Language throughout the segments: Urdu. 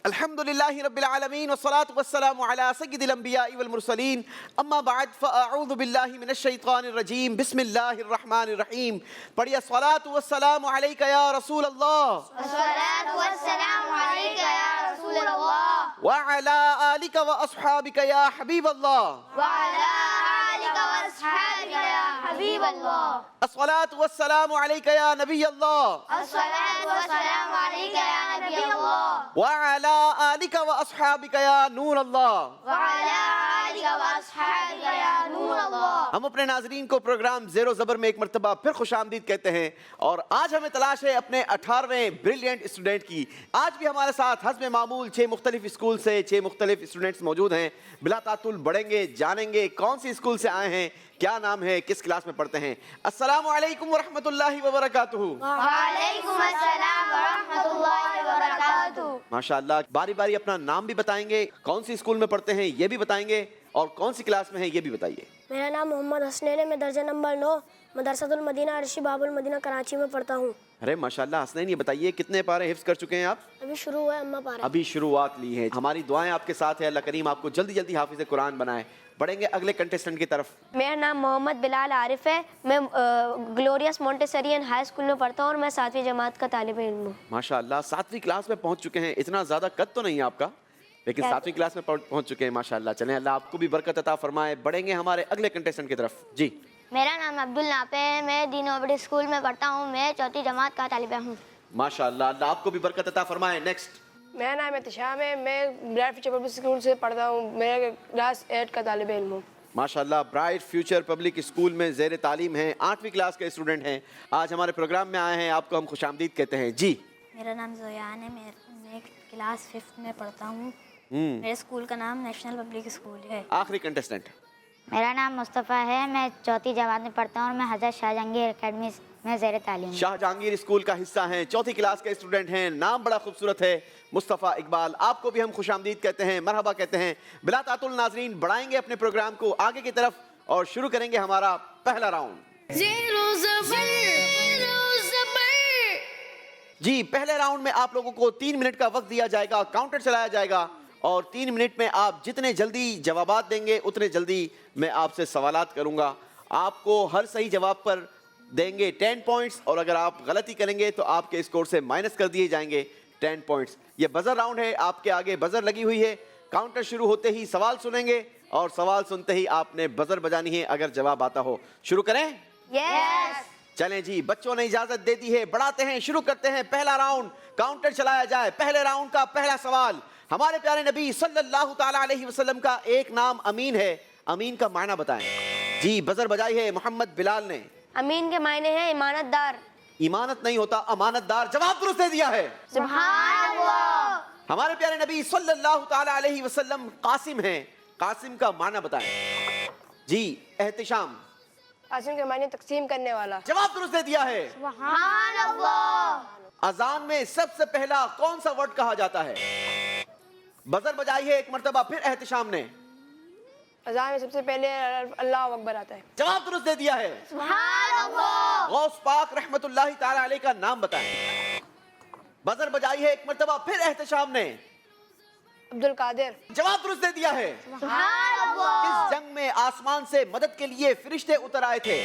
الحمد لله رب العالمين والصلاة والسلام على سيد الأنبياء والمرسلين أما بعد فأعوذ بالله من الشيطان الرجيم بسم الله الرحمن الرحيم پڑھیے الصلاة والسلام عليك يا رسول الله الصلاة والسلام عليك يا رسول الله وعلى آلك وأصحابك يا حبيب الله وعلى آلك وأصحابك يا حبيب الله الصلاة والسلام عليك يا نبي الله الصلاة والسلام عليك يا نبي الله وعلى آلك وأصحابك يا نور الله وعلى آلك وأصحابك يا نور الله. ہم اپنے ناظرین کو پروگرام زیر و زبر میں ایک مرتبہ پھر خوش آمدید کہتے ہیں اور آج ہمیں تلاش ہے اپنے 18ویں بریلینٹ اسٹوڈنٹ کی. آج بھی ہمارے ساتھ حسب معمول 6 مختلف اسکول سے 6 مختلف اسٹوڈنٹس موجود ہیں. بلا تعطل بڑھیں گے، جانیں گے کون سی اسکول سے آئے ہیں، کیا نام ہے، کس کلاس میں پڑھتے ہیں. السلام علیکم ورحمۃ اللہ وبرکاتہ. وعلیکم السلام ورحمۃ اللہ وبرکاتہ. ماشاءاللہ، باری باری اپنا نام بھی بتائیں گے، کون سی اسکول میں پڑھتے ہیں یہ بھی بتائیں گے، اور کون سی کلاس میں ہیں یہ بھی بتائیے. میرا نام محمد حسنین ہے. میں درجہ نمبر 9 مدرسۃ المدینہ عرشی باب المدینہ کراچی میں پڑھتا ہوں. ارے ماشاءاللہ حسنین، یہ بتائیے کتنے پارے حفظ کر چکے ہیں آپ؟ ابھی شروع ہوا ہے اما پارہ. ابھی شروعات لی ہے. ہماری دعائیں آپ کے ساتھ ہے، اللہ کریم آپ کو جلدی جلدی حافظ قرآن بنائے. بڑھیں گے اگلے کنٹیسٹنٹ کی طرف. میرا نام محمد بلال عارف ہے. میں گلوریس مونٹیسریئن ہائی اسکول میں پڑھتا ہوں اور میں 7ویں جماعت کا طالب علم ہوں. ماشاءاللہ 7ویں کلاس میں پہنچ چکے ہیں. اتنا زیادہ قد تو نہیں ہے آپ کا، لیکن 7ویں کلاس میں پہنچ چکے ہیں ماشاءاللہ. چلیں اللہ آپ کو بھی برکت عطا فرمائے. بڑھیں گے ہمارے اگلے کنٹیسٹنٹ کی طرف. جی میرا نام عبدالنافع ہے. میں دین اوبڈی اسکول میں پڑھتا ہوں. میں 4th جماعت کا طالب ہوں. ماشاءاللہ اللہ آپ کو بھی برکت عطا فرمائے. نیکسٹ. میرا نام احتشام ہے. میں برائٹ فیوچر پبلک اسکول سے پڑھتا ہوں. میں کلاس 8 کا طالب علم ہوں. ماشاءاللہ برائٹ فیوچر پبلک اسکول میں زیر تعلیم ہیں، 8ویں کلاس کے اسٹوڈنٹ ہیں. آج ہمارے پروگرام میں آئے ہیں، آپ کو ہم خوش آمدید کہتے ہیں. جی میرا نام زویان ہے. میں کلاس 5 میں پڑھتا ہوں. میرے اسکول کا نام نیشنل پبلک اسکول ہے. آخری کنٹیسٹنٹ. میرا نام مصطفیٰ ہے. میں 4th جماعت میں پڑھتا ہوں اور میں حضرت شاہ جہانگیر اکیڈمی میں زیر تعلیم ہوں. شاہ جہانگیر اسکول کا حصہ ہیں، 4تھی کلاس کے اسٹوڈنٹ ہیں. نام بڑا خوبصورت ہے، مصطفیٰ اقبال. آپ کو بھی ہم خوش آمدید کہتے ہیں، مرحبا کہتے ہیں. بلا تعطل ناظرین بڑھائیں گے اپنے پروگرام کو آگے کی طرف اور شروع کریں گے ہمارا پہلا راؤنڈ. جی پہلے راؤنڈ میں آپ لوگوں کو 3 منٹ کا وقت دیا جائے گا، کاؤنٹر چلایا جائے گا اور 3 منٹ میں آپ جتنے جلدی جوابات دیں گے اتنے جلدی میں آپ سے سوالات کروں گا. آپ کو ہر صحیح جواب پر دیں گے 10 پوائنٹس اور اگر آپ غلطی کریں گے تو آپ کے اسکور سے مائنس کر دیے جائیں گے 10 پوائنٹس. یہ بزر راؤنڈ ہے، آپ کے آگے بزر لگی ہوئی ہے. کاؤنٹر شروع ہوتے ہی سوال سنیں گے اور سوال سنتے ہی آپ نے بزر بجانی ہے اگر جواب آتا ہو. شروع کریں؟ یس. چلیں جی، بچوں نے اجازت دے دی ہے، بڑھاتے ہیں، شروع کرتے ہیں پہلا راؤنڈ. کاؤنٹر چلایا جائے. پہلے راؤنڈ کا پہلا سوال. ہمارے پیارے نبی صلی اللہ تعالیٰ علیہ وسلم کا ایک نام امین ہے، امین کا معنی بتائیں. جی بزر بجائی ہے محمد بلال نے. امین کے معنی ہیں امانت دار. ایمانت نہیں ہوتا، امانت دار. جواب درست دے دیا ہے. سبحان اللہ. ہمارے پیارے نبی صلی اللہ تعالیٰ علیہ وسلم قاسم ہیں، قاسم کا معنی بتائیں. جی احتشام. قاسم کے معنی تقسیم کرنے والا. جواب درست دے دیا ہے. سبحان اللہ. اذان میں سب سے پہلا کون سا ورڈ کہا جاتا ہے؟ بزر بجائی ہے ایک مرتبہ پھر احتشام نے. اذان میں سب سے پہلے اللہ اکبر آتا ہے. جواب درست دے دیا ہے. سبحان اللہ. غوث پاک رحمت اللہ تعالیٰ علیہ کا نام بتائیں. بزر بجائی ہے ایک مرتبہ پھر احتشام نے. عبد القادر. جواب درست دے دیا ہے. سبحان اللہ. کس جنگ میں آسمان سے مدد کے لیے فرشتے اتر آئے تھے؟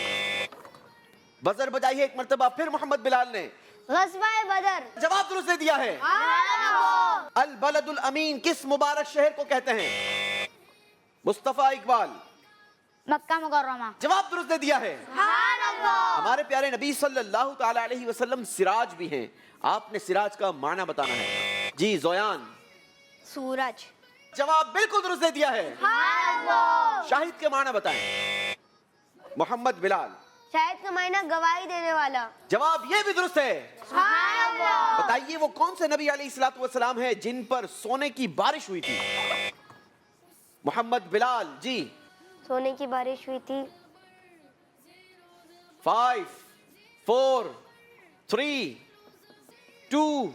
بزر بجائی ہے ایک مرتبہ پھر محمد بلال نے. غزوہ بدر. جواب درست دے دیا ہے. سبحان اللہ. البلد الامین کس مبارک شہر کو کہتے ہیں؟ مصطفیٰ اقبال. مکہ مکرمہ. جواب درست دے دیا ہے. سبحان اللہ. ہمارے پیارے نبی صلی اللہ تعالیٰ علیہ وسلم سراج بھی ہیں، آپ نے سراج کا معنی بتانا ہے. جی زویان. سورج. جواب بالکل درست دے دیا ہے. سبحان اللہ. شاہد کے معنی بتائیں. محمد بلال. شاہد کا معنی گواہی دینے والا. جواب یہ بھی درست ہے. سبحان اللہ. بتائیے وہ کون سے نبی علیہ الصلوۃ والسلام ہیں جن پر سونے کی بارش ہوئی تھی؟ محمد بلال. جی سونے کی بارش ہوئی تھی. 5 4 3 2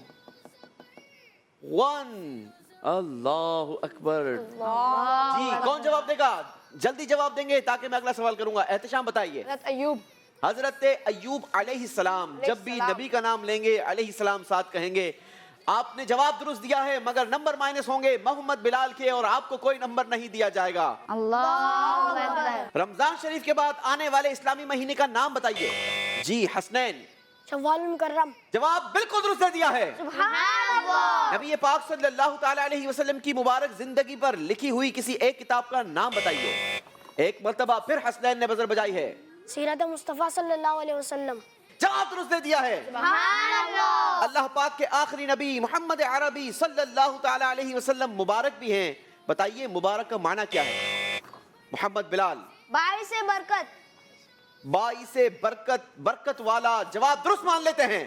1. اللہ اکبر. جی کون جواب دے گا؟ جلدی جواب دیں گے تاکہ میں اگلا سوال کروں گا. احتشام بتائیے. حضرت ایوب. حضرت ایوب علیہ السلام. جب بھی نبی کا نام لیں گے علیہ السلام ساتھ کہیں گے. آپ نے جواب درست دیا ہے مگر نمبر مائنس ہوں گے محمد بلال کے اور آپ کو کوئی نمبر نہیں دیا جائے گا. رمضان شریف کے بعد آنے والے اسلامی مہینے کا نام بتائیے. جی حسنین. شوال المکرم. جواب بالکل درست دے دیا ہے. نبی پاک صلی اللہ تعالی علیہ وسلم کی مبارک زندگی پر لکھی ہوئی کسی ایک کتاب کا نام بتائیے. ایک مرتبہ پھر حسنین نے بزر بجائی ہے. سیرت مصطفیٰ صلی اللہ علیہ وسلم. جواب درست دے دیا ہے. اللہ پاک کے آخری نبی محمد عربی صلی اللہ تعالی علیہ وسلم مبارک بھی ہیں. بتائیے مبارک کا معنی کیا ہے؟ محمد بلال. باعث برکت. باعث برکت، برکت والا. جواب درست مان لیتے ہیں.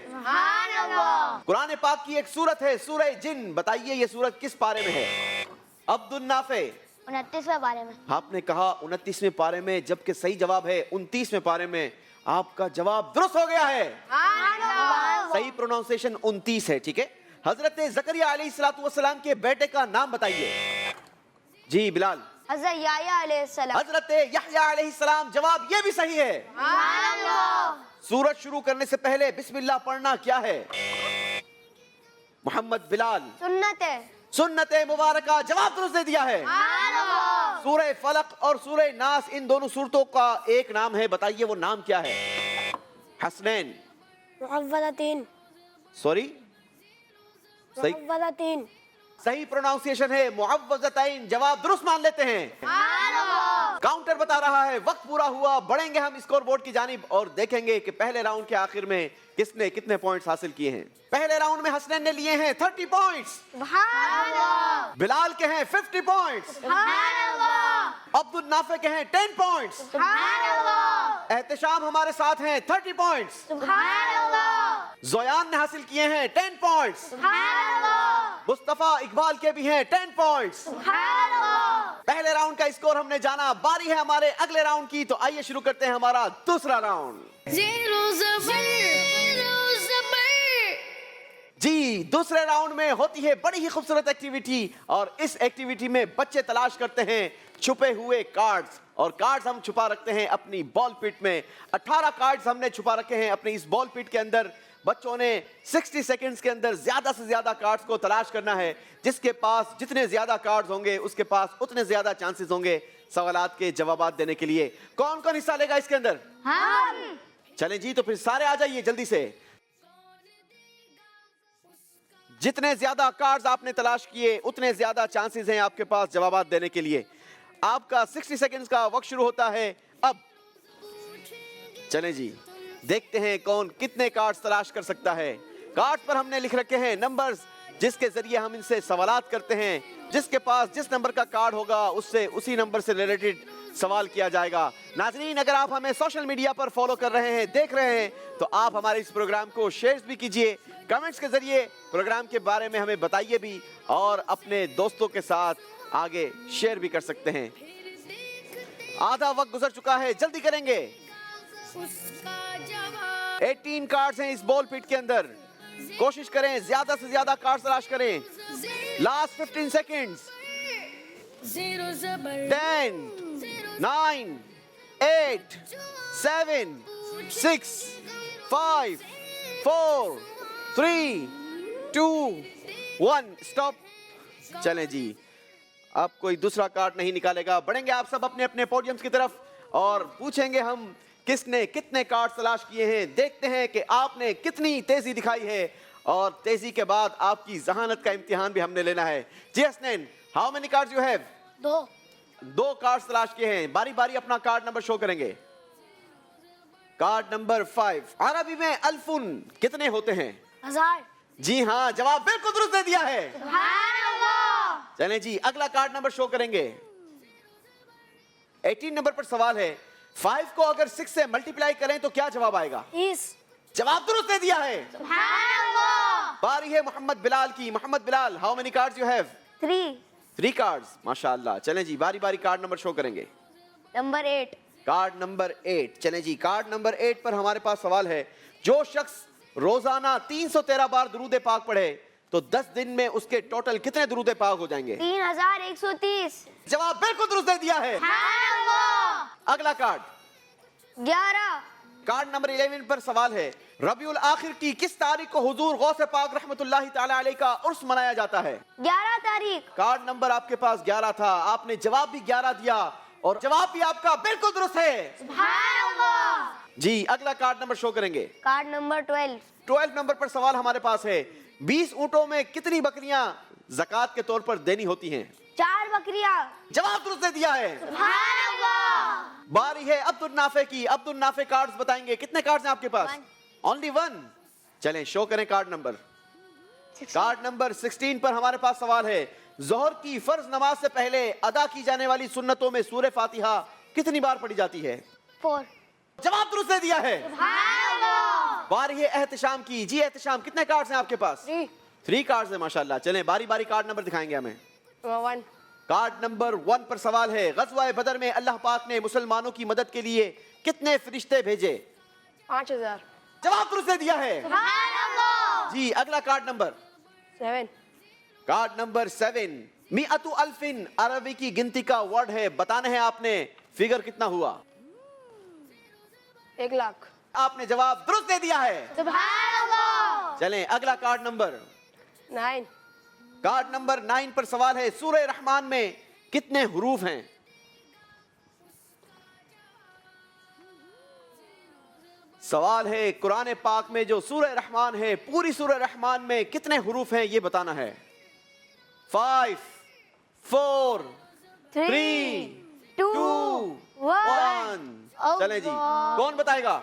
قرآن پاک کی ایک سورت ہے سورہ جن. بتائیے یہ سورت کس پارے میں ہے؟ عبد النافع. 29ویں پارے میں. آپ نے کہا 29ویں پارے میں جبکہ صحیح جواب ہے 29ویں پارے میں. آپ کا جواب درست ہو گیا ہے. صحیح پروناؤنسیشن 29 ہے. ٹھیک ہے. حضرت زکریا علیہ السلام کے بیٹے کا نام بتائیے. جی بلال. حضرت یحییٰ علیہ السلام. حضرت یحییٰ علیہ السلام. جواب یہ بھی صحیح ہے. سورت شروع کرنے سے پہلے بسم اللہ پڑھنا کیا ہے؟ محمد بلال. سنت ہے. سنت مبارکہ. جواب درست دے دیا ہے. سورہ فلق اور سورہ ناس ان دونوں سورتوں کا ایک نام ہے. بتائیے وہ نام کیا ہے؟ حسنین. معوذتین. سوری صحیح معوذتین. صحیح پروناؤنسیشن ہے معوذتین. جواب درست مان لیتے ہیں. کاؤنٹر بتا رہا ہے وقت پورا ہوا. بڑھیں گے ہم اسکور بورڈ کی جانب اور دیکھیں گے کہ پہلے راؤنڈ کے آخر میں کس نے کتنے پوائنٹس حاصل کیے ہیں. پہلے راؤنڈ میں حسنین نے لیے ہیں 30 پوائنٹس. بلال کے ہیں 50 پوائنٹس. عبد النافع کے ہیں 10 پوائنٹس. احتشام ہمارے ساتھ ہیں 30 پوائنٹس. زویان نے حاصل کیے ہیں 10 پوائنٹس. مصطفیٰ اقبال کے بھی ہیں 10 پوائنٹس. پہلے راؤنڈ کا اسکور ہم نے جانا. باری ہے ہمارے اگلے راؤنڈ کی. تو آئیے شروع کرتے ہیں ہمارا دوسرا راؤنڈ. جی دوسرے راؤنڈ میں ہوتی ہے بڑی ہی خوبصورت ایکٹیویٹی اور اس ایکٹیویٹی میں بچے تلاش کرتے ہیں چھپے ہوئے کارڈز اور کارڈز ہم چھپا رکھتے ہیں اپنی بال پٹ میں. 18 کارڈز ہم نے چھپا رکھے ہیں اپنی اس بال پٹ کے اندر. بچوں نے 60 سیکنڈز کے اندر زیادہ سے زیادہ کارڈز کو تلاش کرنا ہے. جس کے پاس جتنے زیادہ کارڈز ہوں گے اس کے پاس اتنے زیادہ چانسز ہوں گے سوالات کے جوابات دینے کے لیے. کون کون حصہ لے گا اس کے اندر؟ چلیں جی تو پھر سارے آ جائیے جلدی سے. جتنے زیادہ کارڈز آپ نے تلاش کیے اتنے زیادہ چانسز ہیں آپ کے پاس جوابات دینے کے لیے. آپ کا 60 سیکنڈز کا وقت شروع ہوتا ہے اب. چلیں جی دیکھتے ہیں کون کتنے کارڈز تلاش کر سکتا ہے. کارڈ پر ہم نے لکھ رکھے ہیں نمبرز جس کے ذریعے ہم ان سے سوالات کرتے ہیں. جس کے پاس جس نمبر کا کارڈ ہوگا اس سے اسی نمبر سے ریلیٹڈ سوال کیا جائے گا. ناظرین اگر آپ ہمیں سوشل میڈیا پر فالو کر رہے ہیں دیکھ رہے ہیں تو آپ ہمارے اس پروگرام کو شیئر بھی کیجئے. کمنٹس کے ذریعے پروگرام کے بارے میں ہمیں بتائیے بھی اور اپنے دوستوں کے ساتھ آگے شیئر بھی کر سکتے ہیں. آدھا وقت گزر چکا ہے جلدی کریں گے. 18 کارڈز ہیں اس بال پٹ کے اندر. کوشش کریں زیادہ سے زیادہ کارڈز تلاش کریں. Last 15 seconds. 10 9 8 7 6 5 4 3 2 1 اسٹاپ. چلیں جی اب کوئی دوسرا کارڈ نہیں نکالے گا. بڑھیں گے آپ سب اپنے اپنے پوڈیمز کی طرف اور پوچھیں گے ہم کس نے کتنے کارڈ تلاش کیے ہیں. دیکھتے ہیں کہ آپ نے کتنی تیزی دکھائی ہے اور تیزی کے بعد آپ کی ذہانت کا امتحان بھی ہم نے لینا ہے. جی Hasnain how many cards you have? 2 cards تلاش کیے ہیں. باری باری اپنا کارڈ نمبر شو کریں گے. Card number 5. عربی میں الفن کتنے ہوتے ہیں؟ 1000. جی ہاں جواب بالکل درست دے دیا ہے. چلیں جی اگلا کارڈ نمبر شو کریں گے. 18 نمبر پر سوال ہے 5 کو اگر 6 سے ملٹیپلائی کریں تو کیا جواب آئے گا؟ 30. جواب درست دے دیا ہے. باری ہے محمد بلال کی. Muhammad Bilal how many cards you have? 3 cards. ماشاءاللہ. چلیں جی باری باری کارڈ نمبر شو کریں گے. نمبر 8. Card number 8. چلیں جی کارڈ نمبر 8 پر ہمارے پاس سوال ہے جو شخص روزانہ 313 بار درود پاک پڑھے تو 10 دن میں اس کے ٹوٹل کتنے درود پاک ہو جائیں گے؟ 3130. جواب بالکل درست دے دیا ہے. اگلا کارڈ 11. کارڈ نمبر 11 پر سوال ہے، ربیع الاخر کی کس تاریخ کو حضور غوث پاک رحمت اللہ تعالی علیہ کا عرس منایا جاتا ہے؟ 11 تاریخ. کارڈ نمبر آپ کے پاس 11 تھا، آپ نے جواب بھی 11 دیا اور جواب بھی آپ کا بالکل درست ہے. سبحان اللہ. جی اگلا کارڈ نمبر شو کریں گے. Card number 12. 12 نمبر پر سوال ہمارے پاس ہے، 20 اونٹوں میں کتنی بکریاں زکوٰۃ کے طور پر دینی ہوتی ہیں؟ 4 بکریاں. جواب درست دے دیا ہے. سبحان اللہ. باری ہے عبد النافع کی. عبد النافع کارڈز بتائیں گے، کتنے کارڈز ہیں آپ کے پاس؟ اونلی 1. چلیں شو کریں کارڈ نمبر. کارڈ نمبر 16 پر ہمارے پاس سوال ہے، ظہر کی فرض نماز سے پہلے ادا کی جانے والی سنتوں میں سورہ فاتحہ کتنی بار پڑھی جاتی ہے؟ 4. جواب درست دے دیا ہے. سبحان اللہ. باری ہے احتشام کی. جی احتشام کتنے کارڈز ہیں آپ کے پاس؟ 3 کارڈز ہیں ماشاءاللہ. چلیں باری باری کارڈ نمبر دکھائیں گے ہمیں. 1. کارڈ نمبر 1 پر سوال ہے، غزوہ بدر میں اللہ پاک نے مسلمانوں کی مدد کے لیے کتنے فرشتے بھیجے؟ 5000. جواب درست دے دیا ہے. سبحان اللہ. جی اگلا کارڈ نمبر. 7. Card number 7. میعۃ الفن عربی کی گنتی کا ورڈ ہے، بتانا ہے آپ نے فگر کتنا ہوا؟ 1 لاکھ. آپ نے جواب درست دے دیا ہے. سبحان اللہ. چلیں اگلا کارڈ نمبر. 9. کارڈ نمبر 9 پر سوال ہے، سورہ رحمان میں کتنے حروف ہیں؟ سوال ہے قرآن پاک میں جو سورہ رحمان ہے، پوری سورہ رحمان میں کتنے حروف ہیں یہ بتانا ہے. 5 4 3 2 1. چلیں جی کون بتائے گا؟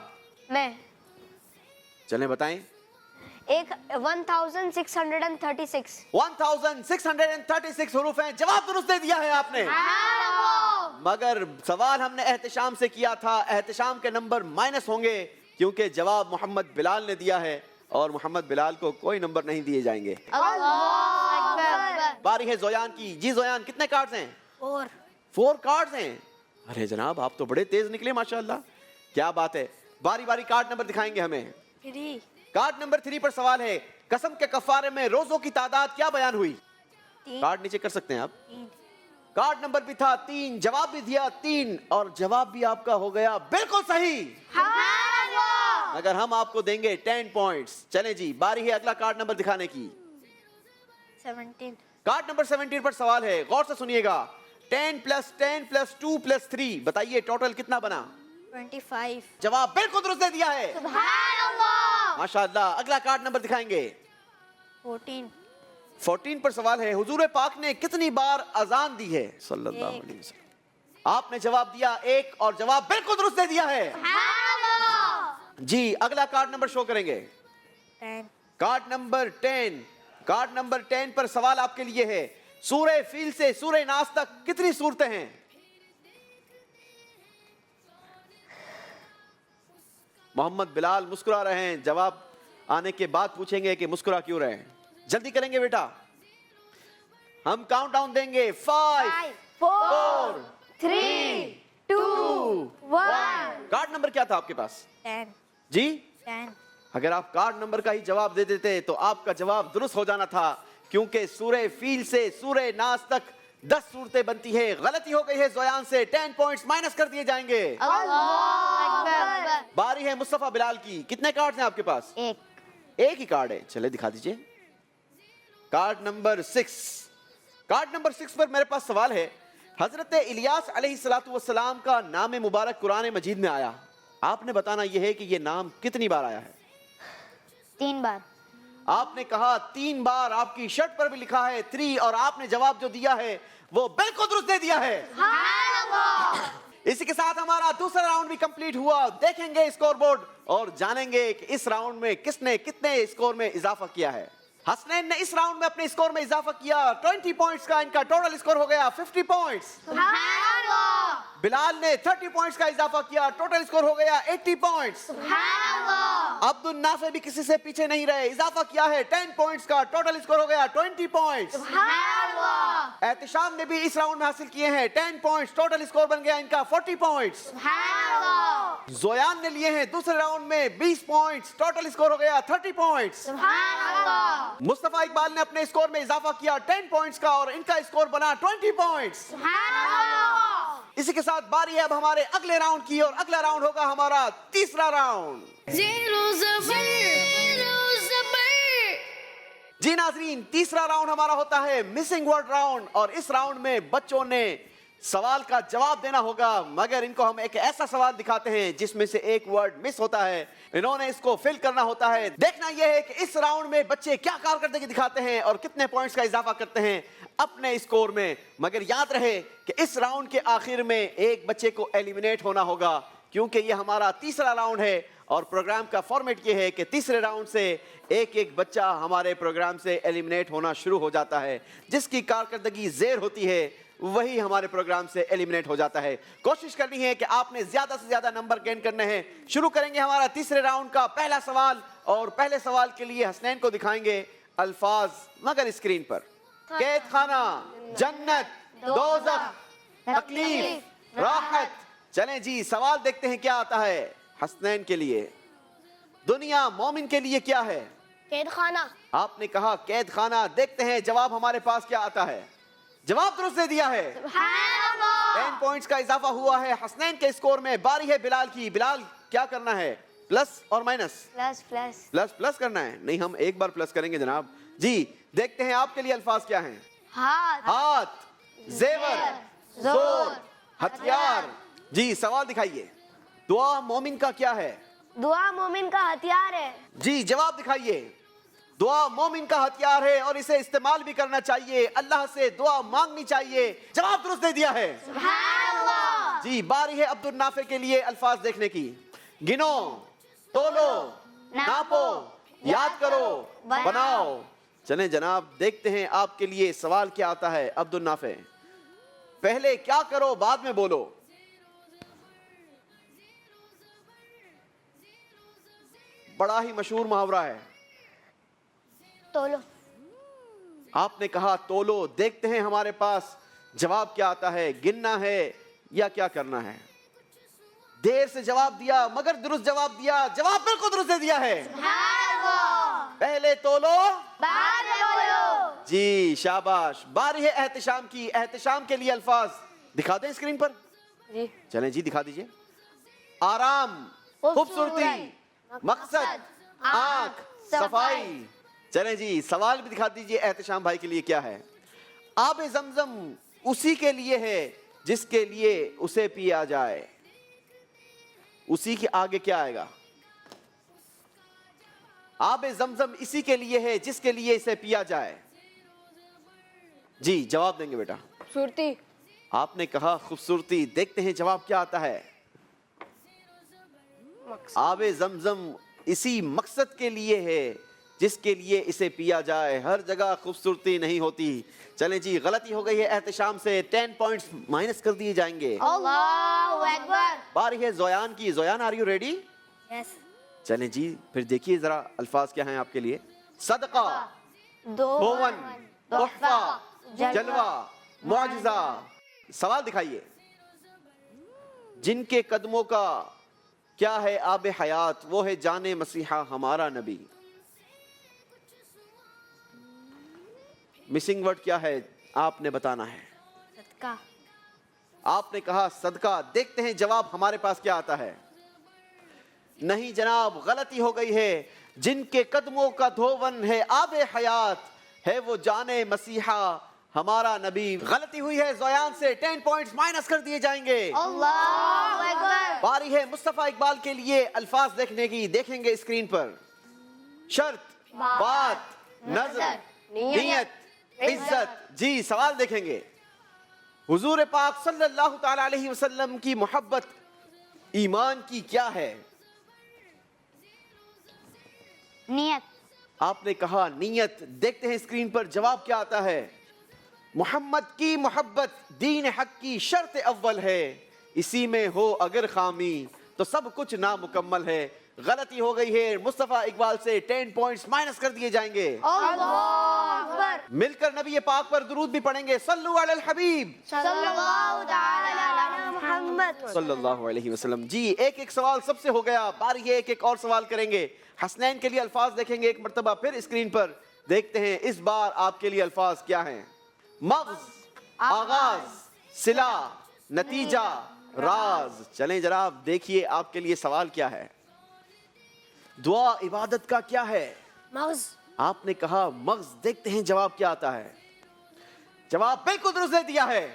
میں. چلیں بتائیں. 1636. 1636 حروف ہیں. جواب درست دے دیا ہے آپ نے. مگر سوال ہم نے احتشام سے کیا تھا، احتشام کے نمبر مائنس ہوں گے کیونکہ جواب محمد بلال نے دیا ہے اور محمد بلال کو کوئی نمبر نہیں دیے جائیں گے. باری ہے زویان کی. جی زویان کتنے کارڈز ہیں؟ 4 کارڈز ہیں. ارے جناب آپ تو بڑے تیز نکلے ماشاءاللہ، کیا بات ہے. باری باری کارڈ نمبر دکھائیں گے ہمیں. 3. کارڈ نمبر 3 پر سوال ہے، قسم کے کفارے میں روزوں کی تعداد کیا بیان ہوئی؟ 3. کارڈ نیچے کر سکتے ہیں آپ. کارڈ نمبر بھی تھا 3، جواب بھی دیا 3 اور جواب بھی آپ کا ہو گیا بالکل صحیح. اگر ہم آپ کو دیں گے 10 پوائنٹس. چلیں جی باری ہے اگلا کارڈ نمبر دکھانے کی. 17. کارڈ نمبر 17 پر سوال ہے، غور سے سنیے گا. 10 + 10 + 2 + 3 بتائیے ٹوٹل کتنا بنا؟ 25. جواب بالکل درست دے دیا ہے. ماشاءاللہ. اگلا کارڈ نمبر دکھائیں گے. 14. 14 پر سوال ہے، حضور پاک نے کتنی بار اذان دی ہے صلی اللہ علیہ وسلم؟ آپ نے جواب دیا 1 اور جواب بالکل درست دے دیا ہے. جی اگلا کارڈ نمبر شو کریں گے. 10. Card number 10. کارڈ نمبر 10 پر سوال آپ کے لیے ہے، سورہ فیل سے سورہ ناس تک کتنی سورتیں ہیں؟ محمد بلال مسکرا رہے ہیں، جواب آنے کے بعد پوچھیں گے کہ مسکرا کیوں رہے ہیں. جلدی کریں گے بیٹا. ہم کاؤنٹ ڈاؤن دیں گے. 5 4 3 2 1. کارڈ نمبر کیا تھا آپ کے پاس؟ 10. جی 10. اگر آپ کارڈ نمبر کا ہی جواب دے دیتے تو آپ کا جواب درست ہو جانا تھا، کیونکہ سورہ فیل سے سورہ ناس تک 10 صورتیں بنتی ہیں. غلطی ہو گئی ہے زویان سے، 10 پوائنٹس مائنس کر دیے جائیں گے. باری ہے مصطفیٰ بلال کی. کتنے کارڈ ہیں آپ کے پاس؟ 1. ایک ہی کارڈ ہے. چلے دکھا دیجئے. Card number 6. کارڈ نمبر 6 پر میرے پاس سوال ہے، حضرت الیاس علیہ السلام کا نام مبارک قرآن مجید میں آیا، آپ نے بتانا یہ ہے کہ یہ نام کتنی بار آیا ہے؟ 3 بار. آپ نے کہا 3 بار، آپ کی شرٹ پر بھی لکھا ہے 3 اور آپ نے جواب جو دیا ہے وہ بالکل درست دے دیا ہے. اسی کے ساتھ ہمارا دوسرا راؤنڈ بھی کمپلیٹ ہوا. دیکھیں گے اسکور بورڈ اور جانیں گے کہ اس راؤنڈ میں کس نے کتنے اسکور میں اضافہ کیا ہے. حسنین نے اس راؤنڈ میں اپنے اسکور میں اضافہ کیا. 20 پوائنٹس کا ان کا ٹوٹل اسکور ہو گیا 50 پوائنٹس. بلال نے 30 پوائنٹس کا اضافہ کیا، ٹوٹل اسکور ہو گیا 80 پوائنٹس. عبد النافع بھی کسی سے پیچھے نہیں رہے، اضافہ کیا ہے 10 پوائنٹس کا، ٹوٹل اسکور ہو گیا 20 پوائنٹس. احتشام نے بھی اس راؤنڈ میں حاصل کیے ہیں 10 پوائنٹس، ٹوٹل اسکور بن گیا ان کا 40 پوائنٹس. زویان نے لیے ہیں دوسرے راؤنڈ میں 20 پوائنٹس، ٹوٹل اسکور ہو گیا 30 پوائنٹس. مصطفیٰ اقبال نے اپنے اسکور میں اضافہ کیا 10 پوائنٹس کا اور ان کا اسکور بنا 20 پوائنٹس. اسی کے ساتھ باری ہے اب ہمارے اگلے راؤنڈ کی، اور اگلا راؤنڈ ہوگا ہمارا تیسرا راؤنڈ۔ جی ناظرین، تیسرا راؤنڈ ہمارا ہوتا ہے مسنگ ورڈ راؤنڈ، اور اس راؤنڈ میں بچوں نے سوال کا جواب دینا ہوگا، مگر ان کو ہم ایک ایسا سوال دکھاتے ہیں جس میں سے ایک ورڈ مس ہوتا ہے، انہوں نے اس کو فل کرنا ہوتا ہے۔ دیکھنا یہ ہے کہ اس راؤنڈ میں بچے کیا کارکردگی دکھاتے ہیں اور کتنے پوائنٹس کا اضافہ کرتے ہیں اپنے اسکور میں۔ مگر یاد رہے کہ اس راؤنڈ کے آخر میں ایک بچے کو ایلیمنیٹ ہونا ہوگا، کیونکہ یہ ہمارا تیسرا راؤنڈ ہے، اور پروگرام کا فارمیٹ یہ ہے کہ تیسرے راؤنڈ سے ایک ایک بچہ ہمارے پروگرام سے ایلیمنیٹ ہونا شروع ہو جاتا ہے، جس کی کارکردگی زیر ہوتی ہے وہی ہمارے پروگرام سے ایلیمنیٹ ہو جاتا ہے۔ کوشش کرنی ہے کہ آپ نے زیادہ سے زیادہ نمبر گین کرنے ہیں۔ شروع کریں گے ہمارا تیسرے راؤنڈ کا پہلا سوال، اور پہلے سوال کے لیے حسنین کو دکھائیں گے الفاظ مگر اسکرین پر۔ قید خانہ، جنت، دوزخ، تکلیف، راحت۔ چلیں جی سوال دیکھتے ہیں کیا آتا ہے حسنین کے لیے۔ دنیا مومن کے لیے کیا ہے؟ قید خانہ۔ آپ نے کہا قید خانہ، دیکھتے ہیں جواب ہمارے پاس کیا آتا ہے۔ جواب درست دے دیا ہے، 10 پوائنٹس کا اضافہ ہوا ہے حسنین کے اسکور میں۔ باری ہے بلال کی۔ بلال کیا کرنا ہے، پلس اور minus? Plus plus plus plus کرنا ہے، نہیں ہم ایک بار پلس کریں گے جناب۔ جی دیکھتے ہیں آپ کے لیے الفاظ کیا ہیں۔ ہاتھ، زیور، زور، ہتھیار۔ جی سوال دکھائیے۔ دعا مومن کا کیا ہے؟ دعا مومن کا ہتھیار ہے۔ جی جواب دکھائیے۔ دعا مومن کا ہتھیار ہے اور اسے استعمال بھی کرنا چاہیے، اللہ سے دعا مانگنی چاہیے۔ جواب درست دے دیا ہے۔ جی باری ہے عبد النافع کے لیے الفاظ دیکھنے کی۔ گنو، تولو، ناپو، یاد کرو، بناؤ۔ چلیں جناب دیکھتے ہیں آپ کے لیے سوال کیا آتا ہے عبد النافع۔ پہلے کیا کرو بعد میں بولو۔ بڑا ہی مشہور محاورہ ہے۔ تولو۔ آپ نے کہا تولو، دیکھتے ہیں ہمارے پاس جواب کیا آتا ہے، گننا ہے یا کیا کرنا ہے۔ دیر سے جواب دیا مگر درست جواب دیا، جواب بالکل درست دے دیا ہے۔ پہلے تولو بعد میں بولو۔ جی شاباش۔ باری ہے احتشام کی۔ احتشام کے لیے الفاظ دکھا دیں اسکرین پر؟ جی چلیں جی دکھا دیجئے۔ آرام، خوبصورتی، مقصد، آنکھ، صفائی۔ چلیں جی سوال بھی دکھا دیجئے احتشام بھائی کے لیے کیا ہے۔ آب زمزم اسی کے لیے ہے جس کے لیے اسے پیا جائے۔ اسی کے آگے کیا آئے گا؟ آب زمزم اسی کے لیے ہے جس کے لیے اسے پیا جائے۔ جی جواب دیں گے بیٹا۔ خوبصورتی۔ آپ نے کہا خوبصورتی، دیکھتے ہیں جواب کیا آتا ہے۔ آب زمزم اسی مقصد کے لیے ہے جس کے لیے اسے پیا جائے، ہر جگہ خوبصورتی نہیں ہوتی۔ چلیں جی غلطی ہو گئی ہے احتشام سے، 10 پوائنٹس مائنس کر دیے جائیں گے۔ اللہ اکبر۔ باری ہے زویان کی۔ زویان آر یو ریڈی؟ یس۔ چلیں جی پھر دیکھیے ذرا الفاظ کیا ہیں آپ کے لیے۔ صدقہ، دھون، تحفہ، جلوہ، معجزہ۔ سوال دکھائیے۔ جن کے قدموں کا کیا ہے آب حیات، وہ ہے جان مسیحا ہمارا نبی۔ مسنگ ورڈ کیا ہے آپ نے بتانا ہے۔ صدقہ۔ آپ نے کہا صدقہ، دیکھتے ہیں جواب ہمارے پاس کیا آتا ہے۔ نہیں جناب غلطی ہو گئی ہے۔ جن کے قدموں کا دھون ہے آب حیات، ہے وہ جان مسیحا ہمارا نبی۔ غلطی ہوئی ہے زویان سے، 10 پوائنٹس مائنس کر دیے جائیں گے۔ اللہ اکبر۔ باری ہے مصطفیٰ اقبال کے لیے الفاظ دیکھنے کی، دیکھیں گے اسکرین پر۔ شرط، بات، نظر، نیت، عزت۔ جی سوال دیکھیں گے۔ حضور پاک صلی اللہ تعالی علیہ وسلم کی محبت ایمان کی کیا ہے؟ نیت۔ آپ نے کہا نیت، دیکھتے ہیں اسکرین پر جواب کیا آتا ہے۔ محمد کی محبت دین حق کی شرط اول ہے، اسی میں ہو اگر خامی تو سب کچھ نامکمل ہے۔ غلطی ہو گئی ہے مصطفیٰ اقبال سے، 10 پوائنٹس مائنس کر دیے جائیں گے۔ اللہ اکبر۔ مل کر نبی پاک پر درود بھی پڑھیں گے۔ صلو علی الحبیب صلی اللہ تعالی علی محمد۔ صلی اللہ علیہ وسلم۔ جی ایک ایک سوال سب سے ہو گیا، باری ہے ایک ایک اور سوال کریں گے۔ حسنین کے لیے الفاظ دیکھیں گے ایک مرتبہ پھر اسکرین پر، دیکھتے ہیں اس بار آپ کے لیے الفاظ کیا ہیں۔ مغز، آغاز، صلہ، نتیجہ راز. چلیں جناب دیکھیے آپ کے لیے سوال کیا ہے. دعا عبادت کا کیا ہے؟ مغز. آپ نے کہا مغز. دیکھتے ہیں جواب کیا آتا ہے. جواب بالکل درست دے دیا ہے.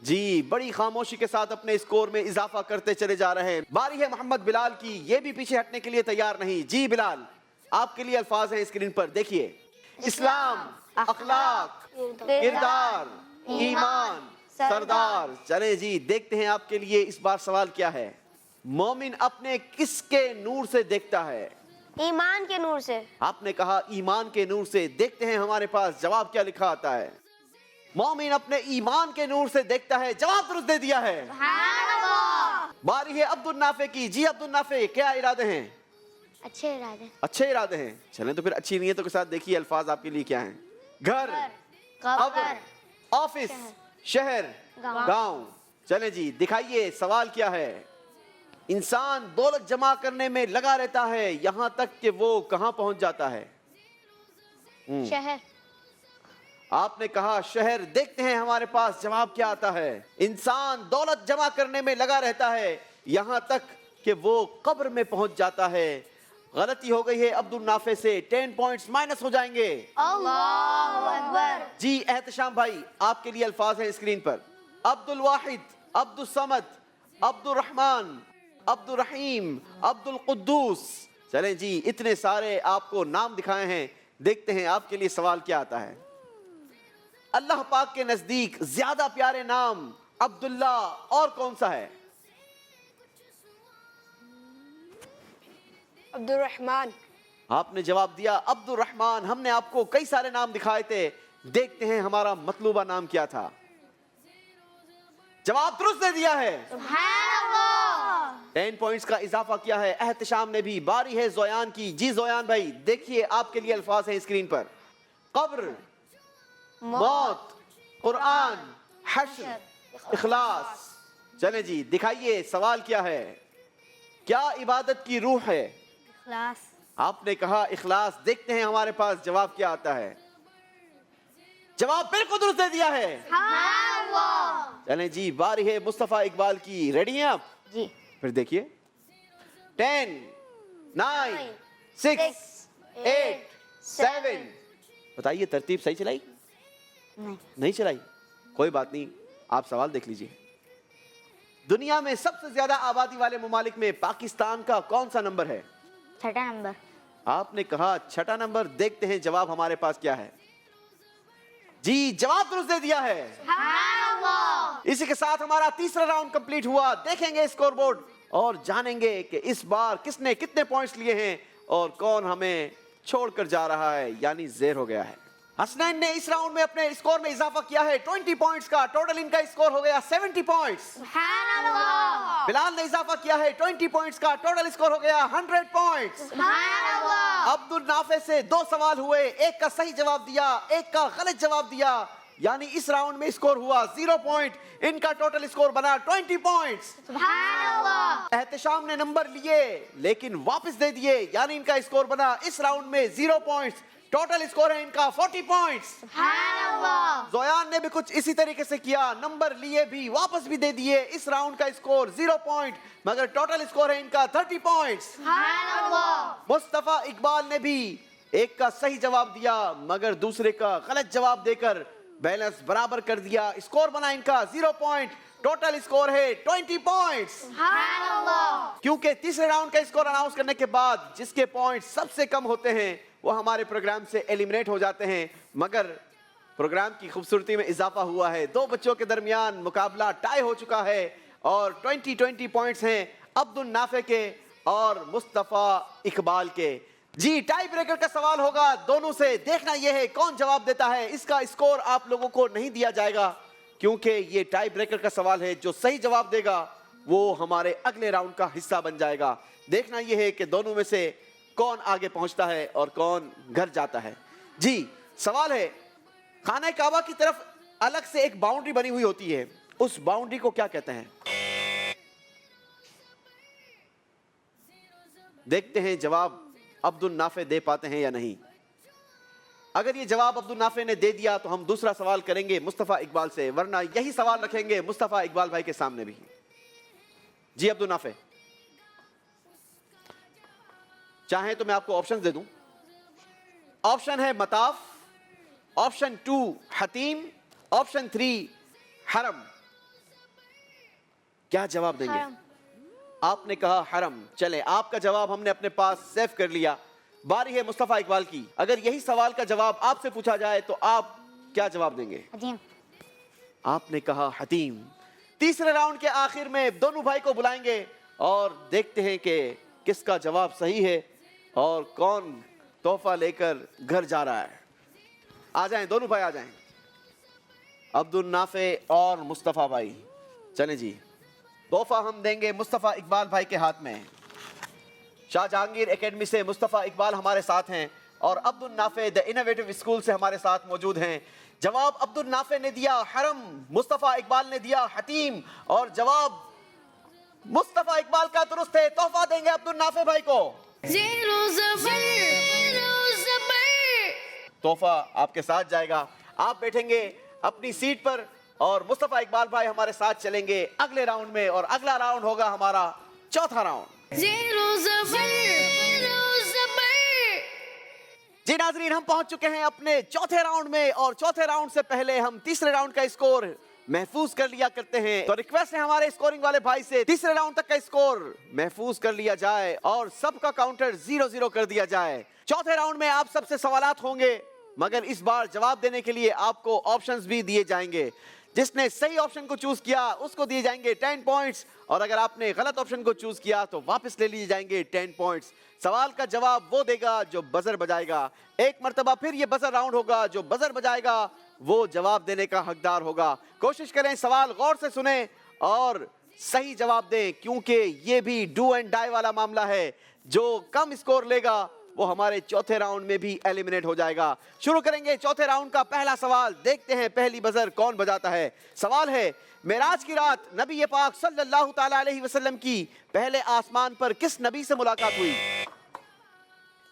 جی بڑی خاموشی کے ساتھ اپنے اسکور میں اضافہ کرتے چلے جا رہے ہیں. باری ہے محمد بلال کی. یہ بھی پیچھے ہٹنے کے لیے تیار نہیں. جی بلال آپ کے لیے الفاظ ہیں اسکرین پر دیکھیے. اسلام، اخلاق، کردار، ایمان، سردار. چلیں جی دیکھتے ہیں آپ کے لیے اس بار سوال کیا ہے. مومن اپنے کس کے نور سے دیکھتا ہے؟ ایمان کے نور سے. آپ نے کہا ایمان کے نور سے. دیکھتے ہیں ہمارے پاس جواب کیا لکھا آتا ہے. مومن اپنے ایمان کے نور سے دیکھتا ہے. جواب درست دے دیا ہے. باری ہے عبد النافع کی. جی عبد النافع کیا ارادے ہیں؟ اچھے ارادے. اچھے ارادے ہیں. چلیں تو پھر اچھی نیتوں کے ساتھ دیکھیے الفاظ آپ کے لیے کیا ہیں. گھر، قبر، آفس، شہر، گاؤں. چلیں جی دکھائیے سوال کیا ہے. انسان دولت جمع کرنے میں لگا رہتا ہے یہاں تک کہ وہ کہاں پہنچ جاتا ہے؟ شہر. آپ نے کہا شہر. دیکھتے ہیں ہمارے پاس جواب کیا آتا ہے. انسان دولت جمع کرنے میں لگا رہتا ہے یہاں تک کہ وہ قبر میں پہنچ جاتا ہے. غلطی ہو گئی ہے عبد النافع سے. 10 پوائنٹس مائنس ہو جائیں گے. اللہ اکبر. جی احتشام بھائی آپ کے لیے الفاظ ہیں اسکرین پر. عبد الواحد، عبد الصمد، عبد الرحمن، عبد الرحیم، عبد القدوس. چلیں جی اتنے سارے آپ کو نام دکھائے ہیں. دیکھتے ہیں آپ کے لیے سوال کیا آتا ہے. اللہ پاک کے نزدیک زیادہ پیارے نام عبداللہ اور کون سا ہے؟ عبد الرحمن. آپ نے جواب دیا عبد الرحمن. ہم نے آپ کو کئی سارے نام دکھائے تھے. دیکھتے ہیں ہمارا مطلوبہ نام کیا تھا. جواب درست دے دیا ہے. 10 پوائنٹس کا اضافہ کیا ہے احتشام نے بھی. باری ہے زویان کی. جی زویان بھائی دیکھیے آپ کے لیے الفاظ ہیں اسکرین پر. قبر، موت، قرآن، حشر، اخلاص. چلیں جی دکھائیے سوال کیا ہے. کیا عبادت کی روح ہے؟ اخلاص. آپ نے کہا اخلاص. دیکھتے ہیں ہمارے پاس جواب کیا آتا ہے. جواب بالکل درست دے دیا ہے. چلیں جی باری ہے مصطفیٰ اقبال کی. ریڈی ہیں آپ؟ جی. پھر دیکھیے. 10 9 6 8 7. بتائیے ترتیب صحیح چلائی؟ نہیں چلائی. کوئی بات نہیں آپ سوال دیکھ لیجئے. دنیا میں سب سے زیادہ آبادی والے ممالک میں پاکستان کا کون سا نمبر ہے؟ 6 نمبر. آپ نے کہا 6 نمبر. دیکھتے ہیں جواب ہمارے پاس کیا ہے. جی جواب درست دے دیا ہے. اسی کے ساتھ ہمارا تیسرا راؤنڈ کمپلیٹ ہوا. دیکھیں گے اسکور بورڈ اور جانیں گے کہ اس بار کس نے کتنے پوائنٹس لیے ہیں اور کون ہمیں چھوڑ کر جا رہا ہے یعنی زیر ہو گیا ہے. حسنین نے اس راؤنڈ میں اپنے اسکور میں اضافہ کیا ہے 20 پوائنٹس کا. ٹوٹل ان کا اسکور ہو گیا 70 پوائنٹس. بلال نے اضافہ کیا ہے 20 پوائنٹس کا. ٹوٹل اسکور ہو گیا 100 پوائنٹس. عبد النافع سے 2 سوال ہوئے. ایک کا صحیح جواب دیا, ایک کا غلط جواب دیا, یعنی اس راؤنڈ میں اسکور ہوا 0 پوائنٹ. ان کا ٹوٹل اسکور بنا 20 پوائنٹس. احتشام نے نمبر لیے لیکن واپس دے دیے, یعنی ان کا اسکور بنا اس راؤنڈ میں 0 پوائنٹس. ٹوٹل اسکور ہے ان کا 40 پوائنٹس. زویان نے بھی کچھ اسی طریقے سے کیا, نمبر لیے بھی واپس بھی دے دیے. اس راؤنڈ کا اسکور 0 پوائنٹ مگر ٹوٹل اسکور ہے ان کا 30 پوائنٹس. مصطفیٰ اقبال نے بھی ایک کا صحیح جواب دیا مگر دوسرے کا غلط جواب دے کر بیلنس برابر کر دیا. اسکور بنا ان کا 0 پوائنٹ. ٹوٹل اسکور ہے 20 پوائنٹس. کیونکہ تیسرے راؤنڈ کا اسکور اناؤنس کرنے کے بعد جس کے پوائنٹ سب سے کم ہوتے ہیں وہ ہمارے پروگرام سے ایلیمنیٹ ہو جاتے ہیں. مگر پروگرام کی خوبصورتی میں اضافہ ہوا ہے. 2 بچوں کے درمیان مقابلہ ٹائی ہو چکا ہے اور 20 پوائنٹس ہیں عبد النافع کے اور مصطفیٰ اقبال کے. جی ٹائی بریکر کا سوال ہوگا دونوں سے. دیکھنا یہ ہے کون جواب دیتا ہے. اس کا اسکور آپ لوگوں کو نہیں دیا جائے گا کیونکہ یہ ٹائی بریکر کا سوال ہے. جو صحیح جواب دے گا وہ ہمارے اگلے راؤنڈ کا حصہ بن جائے گا. دیکھنا یہ ہے کہ دونوں میں سے کون آگے پہنچتا ہے اور کون گھر جاتا ہے. جی سوال ہے, خانہ کعبہ کی طرف الگ سے ایک باؤنڈری بنی ہوئی ہوتی ہے, اس باؤنڈری کو کیا کہتے ہیں؟ دیکھتے ہیں جواب عبد النافع دے پاتے ہیں یا نہیں. اگر یہ جواب عبد النافع نے دے دیا تو ہم دوسرا سوال کریں گے مصطفیٰ اقبال سے، ورنہ یہی سوال رکھیں گے مصطفیٰ اقبال بھائی کے سامنے بھی۔ جی عبد النافع، چاہیں تو میں آپ کو آپشن دے دوں۔ آپشن ہے مطاف، آپشن 2 حتیم، آپشن 3 حرم۔ کیا جواب دیں گے؟ آپ نے کہا حرم۔ چلے آپ کا جواب ہم نے اپنے پاس سیو کر لیا۔ باری ہے مصطفیٰ اقبال کی، اگر یہی سوال کا جواب آپ سے پوچھا جائے تو آپ کیا جواب دیں گے؟ حتیم۔ آپ نے کہا حتیم۔ تیسرے راؤنڈ کے آخر میں دونوں بھائی کو بلائیں گے اور دیکھتے ہیں کہ کس کا جواب صحیح ہے اور کون تحفہ لے کر گھر جا رہا ہے۔ آ جائیں دونوں بھائی، آ جائیں، عبد النافع اور مصطفیٰ بھائی۔ چلیں جی، تحفہ ہم دیں گے مصطفیٰ اقبال بھائی کے ہاتھ میں۔ شاہ جہانگیر اکیڈمی سے مصطفیٰ اقبال ہمارے ساتھ ہیں اور عبد النافع دی انوویٹو اسکول سے ہمارے ساتھ موجود ہیں۔ جواب عبد النافع نے دیا حرم، مصطفیٰ اقبال نے دیا حتیم، اور جواب مصطفیٰ اقبال کا درست ہے۔ تحفہ دیں گے عبد النافع بھائی کو۔ تحفہ آپ کے ساتھ جائے گا، آپ بیٹھیں گے اپنی سیٹ پر اور مصطفیٰ اقبال بھائی ہمارے ساتھ چلیں گے اگلے راؤنڈ میں، اور اگلا راؤنڈ ہوگا ہمارا چوتھا راؤنڈ۔ جی ناظرین، ہم پہنچ چکے ہیں اپنے چوتھے راؤنڈ میں، اور چوتھے راؤنڈ سے پہلے ہم تیسرے راؤنڈ کا اسکور محفوظ کر لیا کرتے ہیں، تو ریکویسٹ ہے ہمارے اسکورنگ والے بھائی سے تیسرے راؤنڈ تک کا اسکور محفوظ کر لیا جائے اور سب کا کاؤنٹر 0-0 کر دیا جائے۔ چوتھے راؤنڈ میں آپ سب سے سوالات ہوں گے، مگر اس بار جواب دینے کے لیے آپ کو آپشنز بھی دیے جائیں گے۔ جس نے صحیح آپشن کو چوز کیا اس کو دیے جائیں گے 10 پوائنٹس، اور اگر آپ نے غلط آپشن کو چوز کیا تو واپس لے لیے جائیں گے 10 پوائنٹس۔ سوال کا جواب وہ دے گا جو بزر بجائے گا۔ ایک مرتبہ پھر یہ بزر راؤنڈ ہوگا، جو بزر بجائے گا وہ جواب دینے کا حقدار ہوگا۔ کوشش کریں سوال غور سے سنیں اور صحیح جواب دیں، کیونکہ یہ بھی ڈو اینڈ ڈائی والا معاملہ ہے۔ جو کم اسکور لے گا وہ ہمارے چوتھے راؤنڈ میں بھی ایلیمنیٹ ہو جائے گا۔ شروع کریں گے چوتھے راؤنڈ کا پہلا سوال، دیکھتے ہیں پہلی بزر کون بجاتا ہے۔ سوال ہے، معراج کی رات نبی پاک صلی اللہ تعالی علیہ وسلم کی پہلے آسمان پر کس نبی سے ملاقات ہوئی؟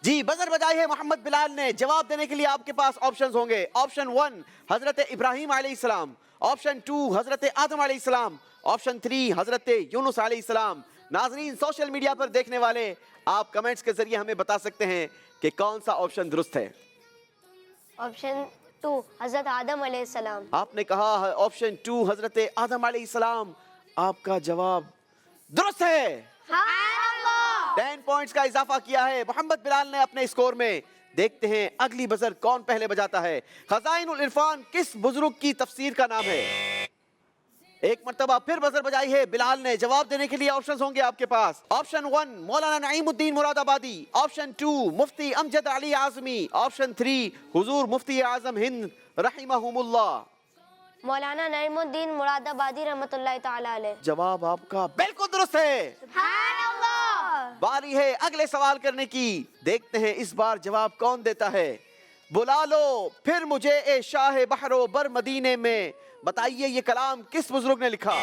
جی بزر بجائی ہے محمد بلال نے۔ جواب دینے کے لیے آپ کے پاس آپشنز ہوں گے۔ آپشن 1 حضرت ابراہیم علیہ السلام، آپشن 2 حضرت آدم علیہ السلام، آپشن 3 حضرت یونس علیہ السلام۔ ناظرین سوشل میڈیا پر دیکھنے والے، آپ کمنٹس کے ذریعے ہمیں بتا سکتے ہیں کہ کون سا آپشن درست ہے۔ آپشن 2 حضرت آدم علیہ السلام۔ آپ نے کہا ہے آپشن 2 حضرت آدم علیہ السلام، آپ کا جواب درست ہے۔ 10 پوائنٹس کا اضافہ کیا ہے محمد بلال نے اپنے اسکور میں۔ دیکھتے ہیں اگلی بزر کون پہلے بجاتا ہے۔ خزائن العرفان کس بزرگ کی تفسیر کا نام ہے؟ ایک مرتبہ پھر بزر بجائی ہے بلال نے۔ جواب دینے کے لیے آپشنز ہوں گے آپ کے پاس۔ آپشن 1 مولانا نعیم الدین مراد آبادی، آپشن 2 مفتی امجد علی اعظمی، آپشن 3 حضور مفتی اعظم ہند رحمہم اللہ۔ مولانا نعیم الدین مراد آبادی رحمۃ اللہ تعالی علیہ۔ جواب آپ کا بالکل درست ہے۔ باری ہے اگلے سوال کرنے کی، دیکھتے ہیں اس بار جواب کون دیتا ہے۔ بلا لو پھر مجھے اے شاہ بحر و بر مدینے میں، بتائیے یہ کلام کس بزرگ نے لکھا؟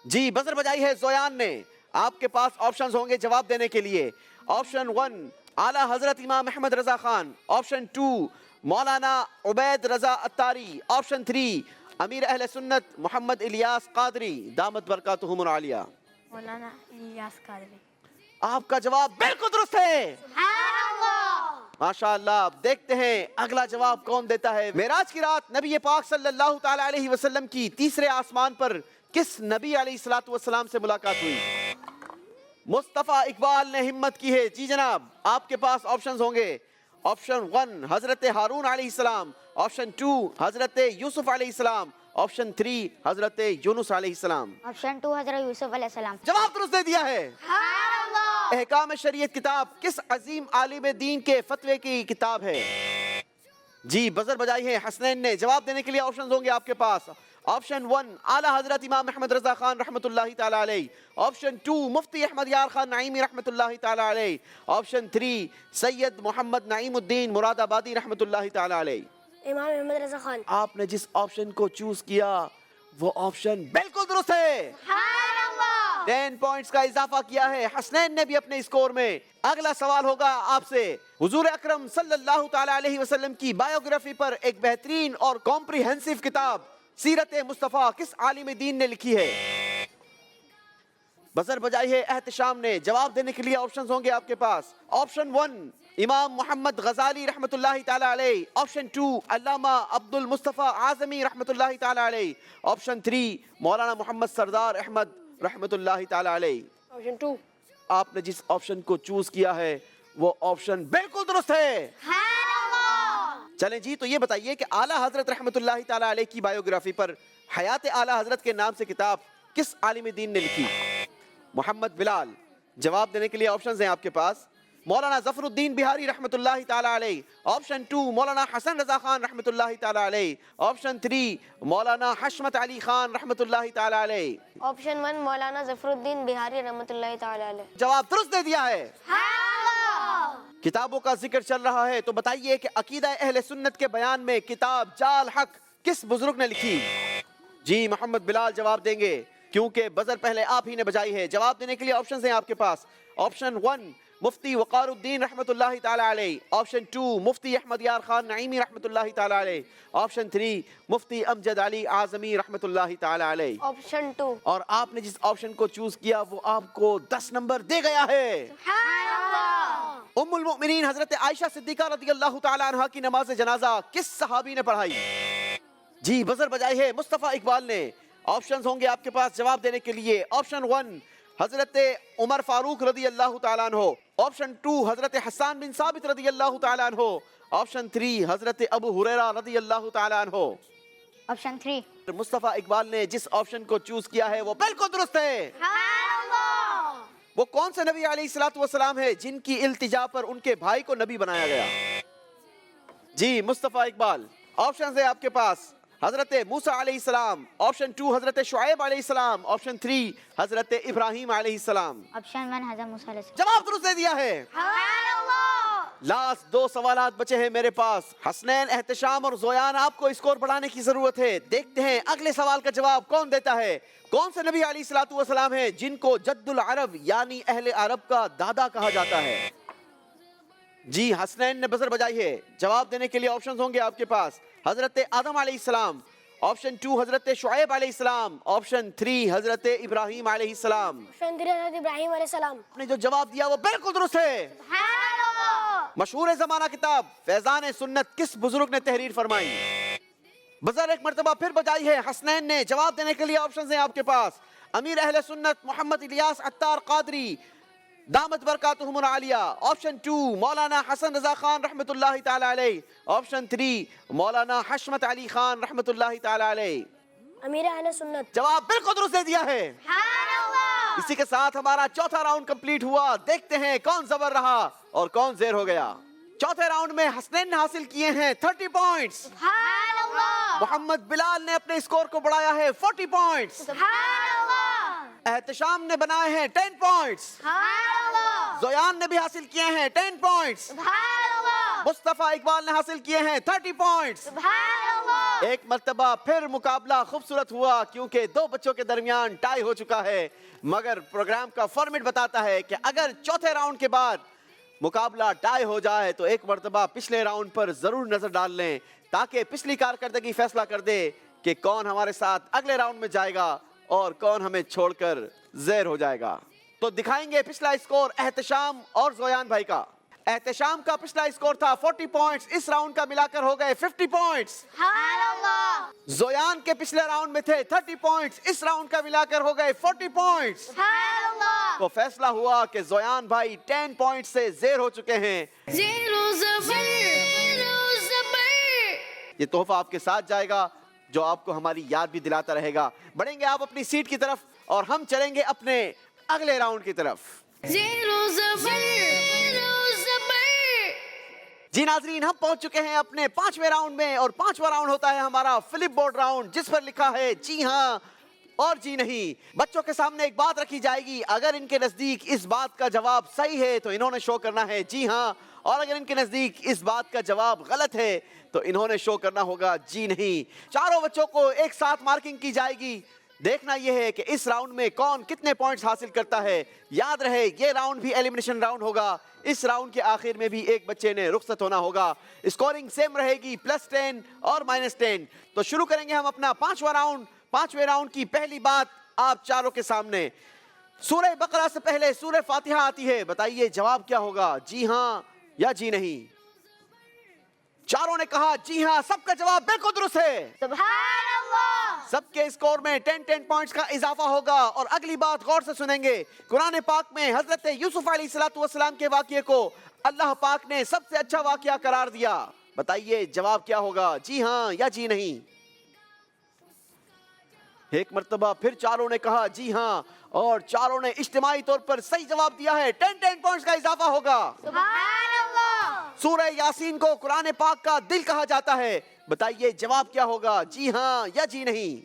جی بزر بجائی ہے زویان نے۔ آپ کے پاس آپشنز ہوں گے جواب دینے کے لیے۔ آپشن 1 اعلی حضرت امام احمد رضا خان، آپشن 2 مولانا عبید رضا اتاری، آپشن 3 امیر اہل سنت محمد الیاس قادری دامت برکاتہم العالیہ۔ مولانا الیاس قادری۔ آپ کا جواب بالکل درست ہے۔ ماشاء اللہ، دیکھتے ہیں اگلا جواب کون دیتا ہے۔ معراج کی رات نبی پاک صلی اللہ تعالی علیہ وسلم کی تیسرے آسمان پر کس نبی علیہ الصلوۃ والسلام سے ملاقات ہوئی؟ مصطفیٰ اقبال نے ہمت کی ہے۔ جی جناب، آپ کے پاس آپشنز ہوں گے۔ آپشن 1 حضرت ہارون علیہ السلام، آپشن 2 حضرت یوسف علیہ السلام، آپشن 3 حضرت یونس علیہ السلام۔ آپشن 2 حضرت یوسف علیہ السلام۔ جواب درست دے دیا ہے۔ احکام شریعت کتاب کس عظیم عالم دین کے فتوے کی کتاب ہے؟ جی بزر بجائی ہے حسنین نے۔ جواب دینے کے لیے آپشنز ہوں گے آپ کے پاس۔ آپشن 1 اعلی حضرت امام احمد رضا خان رحمۃ اللہ تعالی علیہ، آپشن 2 مفتی احمد یار خان نعیمی رحمۃ اللہ تعالی علیہ، آپشن 3 سید محمد نعیم الدین مراد آبادی رحمۃ اللہ تعالی علیہ۔ امام احمد رضا خان۔ آپ نے جس آپشن کو چوز کیا وہ آپشن بالکل درست ہے۔ 10 پوائنٹس کا اضافہ کیا ہے حسنین نے بھی اپنے اسکور میں. اگلا سوال ہوگا آپ سے. حضور اکرم صلی اللہ تعالی علیہ وسلم کی بایوگرافی پر ایک بہترین اور کمپریہنسو کتاب سیرت مصطفیٰ کس عالم دین نے لکھی ہے؟ بزر بجائی ہے احتشام نے. جواب دینے کے لیے آپشنز ہوں گے آپ کے پاس. آپشن 1 امام محمد غزالی رحمت اللہ تعالی علیہ. آپشن 2 علامہ عبد المصطفیٰ اعظمی رحمت اللہ تعالی علیہ. آپشن 3 مولانا محمد سردار احمد رحمت اللہ تعالی علیہ. آپشن 2. آپ نے جس آپشن کو چوز کیا ہے وہ آپشن بالکل درست ہے. چلیں جی, تو یہ بتائیے کہ اعلیٰ حضرت رحمت اللہ تعالی علیہ کی بایوگرافی پر حیات اعلیٰ حضرت کے نام سے کتاب کس عالم دین نے لکھی؟ محمد بلال. جواب دینے کے لیے آپشنز ہیں آپ کے پاس. مولانا ظفر الدین بہاری رحمت اللہ تعالی علیہ. آپشن 2 مولانا حسن رضا خان رحمت اللہ تعالی علیہ. آپشن 3 مولانا حشمت علی خان رحمت اللہ تعالی علیہ. آپشن 1 مولانا ظفر الدین بہاری رحمۃ اللہ تعالی علیہ. جواب درست دے دیا ہے. کتابوں کا ذکر چل رہا ہے تو بتائیے کہ عقیدہ اہل سنت کے بیان میں کتاب جال حق کس بزرگ نے لکھی؟ جی محمد بلال جواب دیں گے کیونکہ بزر پہلے آپ ہی نے بجائی ہے. جواب دینے کے لیے آپشنز ہیں آپ کے پاس. آپشن 1 مفتی وقار الدین رحمت اللہ تعالی علیہ. آپشن 2 مفتی احمد یار خان نعیمی رحمت اللہ تعالی علیہ. آپشن 3 مفتی امجد علی اعظمی رحمت اللہ تعالی علیہ. آپشن 2. اور آپ نے جس آپشن کو چوز کیا وہ آپ کو 10 نمبر دے گیا ہے. ام المؤمنین حضرت عائشہ صدیقہ رضی اللہ تعالی عنہ کی نماز جنازہ کس صحابی نے پڑھائی؟ جی بزر بجائی ہے مصطفیٰ اقبال نے. آپشنز ہوں گے آپ کے پاس جواب دینے کے لیے. آپشن 1 حضرت عمر فاروق رضی اللہ تعالیٰ عنہ. آپشن 2 حضرت حسان بن ثابت رضی اللہ تعالیٰ عنہ. آپشن 3 حضرت ابو ہریرہ رضی اللہ تعالیٰ عنہ. آپشن 3. مصطفیٰ اقبال نے جس آپشن کو چوز کیا ہے وہ بالکل درست ہے. وہ کون سے نبی علیہ الصلوۃ والسلام ہے جن کی التجا پر ان کے بھائی کو نبی بنایا گیا؟ جی مصطفیٰ اقبال. آپشنز ہیں آپ کے پاس. حضرت موسیٰ علیہ السلام. آپشن 2 حضرت شعیب علیہ السلام. آپشن 3 حضرت ابراہیم علیہ السلام. آپشن 1 حضرت موسیٰ علیہ السلام. جواب درست دے دیا ہے. لاسٹ 2 سوالات بچے ہیں میرے پاس. حسنین, احتشام اور زویان آپ کو اسکور بڑھانے کی ضرورت ہے. دیکھتے ہیں اگلے سوال کا جواب کون دیتا ہے. کون سے نبی علیہ الصلوۃ والسلام ہیں جن کو جد العرب یعنی اہل عرب کا دادا کہا جاتا ہے؟ جی حسنین نے بزر بجائی ہے. جواب دینے کے لیے آپشنز ہوں گے آپ کے پاس. حضرت آدم علیہ السلام. آپشن 2 حضرت شعیب علیہ السلام. آپشن 3 حضرت ابراہیم علیہ السلام. آپشن 3 حضرت ابراہیم علیہ السلام. آپ نے جو جواب دیا وہ بالکل درست ہے. مشہور زمانہ کتاب فیضان سنت کس بزرگ نے تحریر فرمائی؟ بزر ایک مرتبہ پھر بجائی ہے حسنین نے. جواب دینے کے لیے آپشنز ہیں آپ کے پاس. امیر اہل سنت محمد الیاس عطار قادری دامت برکاتہم العالیہ. آپشن 2 مولانا حسن رضا خان رحمت اللہ تعالی علیہ. آپشن 3 مولانا حشمت علی خان رحمت اللہ تعالی علیہ. امیر اہل سنت. جواب بالکل درست دے دیا ہے. اسی کے ساتھ ہمارا چوتھا راؤنڈ کمپلیٹ ہوا. دیکھتے ہیں کون زبر رہا اور کون زیر ہو گیا. چوتھے راؤنڈ میں حسنین نے حاصل کیے ہیں 30 پوائنٹس. محمد بلال نے اپنے اسکور کو بڑھایا ہے 40 پوائنٹس. احتشام نے بنائے ہیں 10 پوائنٹس. زویان نے بھی حاصل کیے ہیں 10 پوائنٹس. مصطفیٰ اقبال نے حاصل کیے ہیں 30 پوائنٹس. ایک مرتبہ پھر مقابلہ خوبصورت ہوا کیونکہ 2 بچوں کے درمیان ٹائی ہو چکا ہے. مگر پروگرام کا فارمیٹ بتاتا ہے کہ اگر چوتھے راؤنڈ کے بعد مقابلہ ٹائی ہو جائے تو ایک مرتبہ پچھلے راؤنڈ پر ضرور نظر ڈال لیں تاکہ پچھلی کارکردگی فیصلہ کر دے کہ کون ہمارے ساتھ اگلے راؤنڈ میں جائے گا اور کون ہمیں چھوڑ کر زیر ہو جائے گا. تو دکھائیں گے پچھلا اسکور احتشام اور زویان بھائی کا. احتشام کا پچھلا اسکور تھا 40 پوائنٹس. اس راؤنڈ کا ملا کر ہو گئے 50 پوائنٹس. زویان کے پچھلے راؤنڈ میں تھے 30 پوائنٹس. اس راؤنڈ کا ملا کر ہو گئے 40 پوائنٹس. تو فیصلہ ہوا کہ زویان بھائی 10 پوائنٹ سے زیر ہو چکے ہیں. یہ تحفہ آپ کے ساتھ جائے گا جو آپ کو ہماری یاد بھی دلاتا رہے گا. بڑھیں گے آپ اپنی سیٹ کی طرف اور ہم چلیں گے اپنے اگلے راؤنڈ کی طرف. جی ناظرین, ہم پہنچ چکے ہیں اپنے 5ویں راؤنڈ میں اور 5واں راؤنڈ ہوتا ہے ہمارا فلپ بورڈ راؤنڈ جس پر لکھا ہے جی ہاں اور جی نہیں. بچوں کے سامنے ایک بات رکھی جائے گی. اگر ان کے نزدیک اس بات کا جواب صحیح ہے تو انہوں نے شو کرنا ہے جی ہاں, اور اگر ان کے نزدیک اس بات کا جواب غلط ہے تو انہوں نے شو کرنا ہوگا جی نہیں. چاروں بچوں کو ایک ساتھ مارکنگ کی جائے گی. دیکھنا یہ ہے کہ اس راؤنڈ میں کون کتنے پوائنٹس حاصل کرتا ہے. یاد رہے یہ راؤنڈ بھی ایلیمنیشن راؤنڈ ہوگا. اس راؤنڈ کے آخر میں بھی ایک بچے نے رخصت ہونا ہوگا. اسکورنگ سیم رہے گی +10 اور -10. تو شروع کریں گے ہم اپنا پانچواں راؤنڈ. پانچویں راؤنڈ کی پہلی بات آپ چاروں کے سامنے. سورہ بقرہ سے پہلے سورہ فاتحہ آتی ہے. بتائیے جواب کیا ہوگا, جی ہاں یا جی نہیں؟ چاروں نے کہا جی ہاں. سب کا جواب بالکل درست ہے. سبحان اللہ. سب کے اسکور میں 10 پوائنٹس کا اضافہ ہوگا. اور اگلی بات غور سے سنیں گے. قرآن پاک میں حضرت یوسف علیہ السلام کے واقعے کو اللہ پاک نے سب سے اچھا واقعہ قرار دیا. بتائیے جواب کیا ہوگا, جی ہاں یا جی نہیں؟ ایک مرتبہ پھر چاروں نے کہا جی ہاں, اور چاروں نے اجتماعی طور پر صحیح جواب دیا ہے. 10 پوائنٹس کا اضافہ ہوگا. سبحان اللہ. سورہ یاسین کو قرآن پاک کا دل کہا جاتا ہے. بتائیے جواب کیا ہوگا, جی ہاں یا جی نہیں؟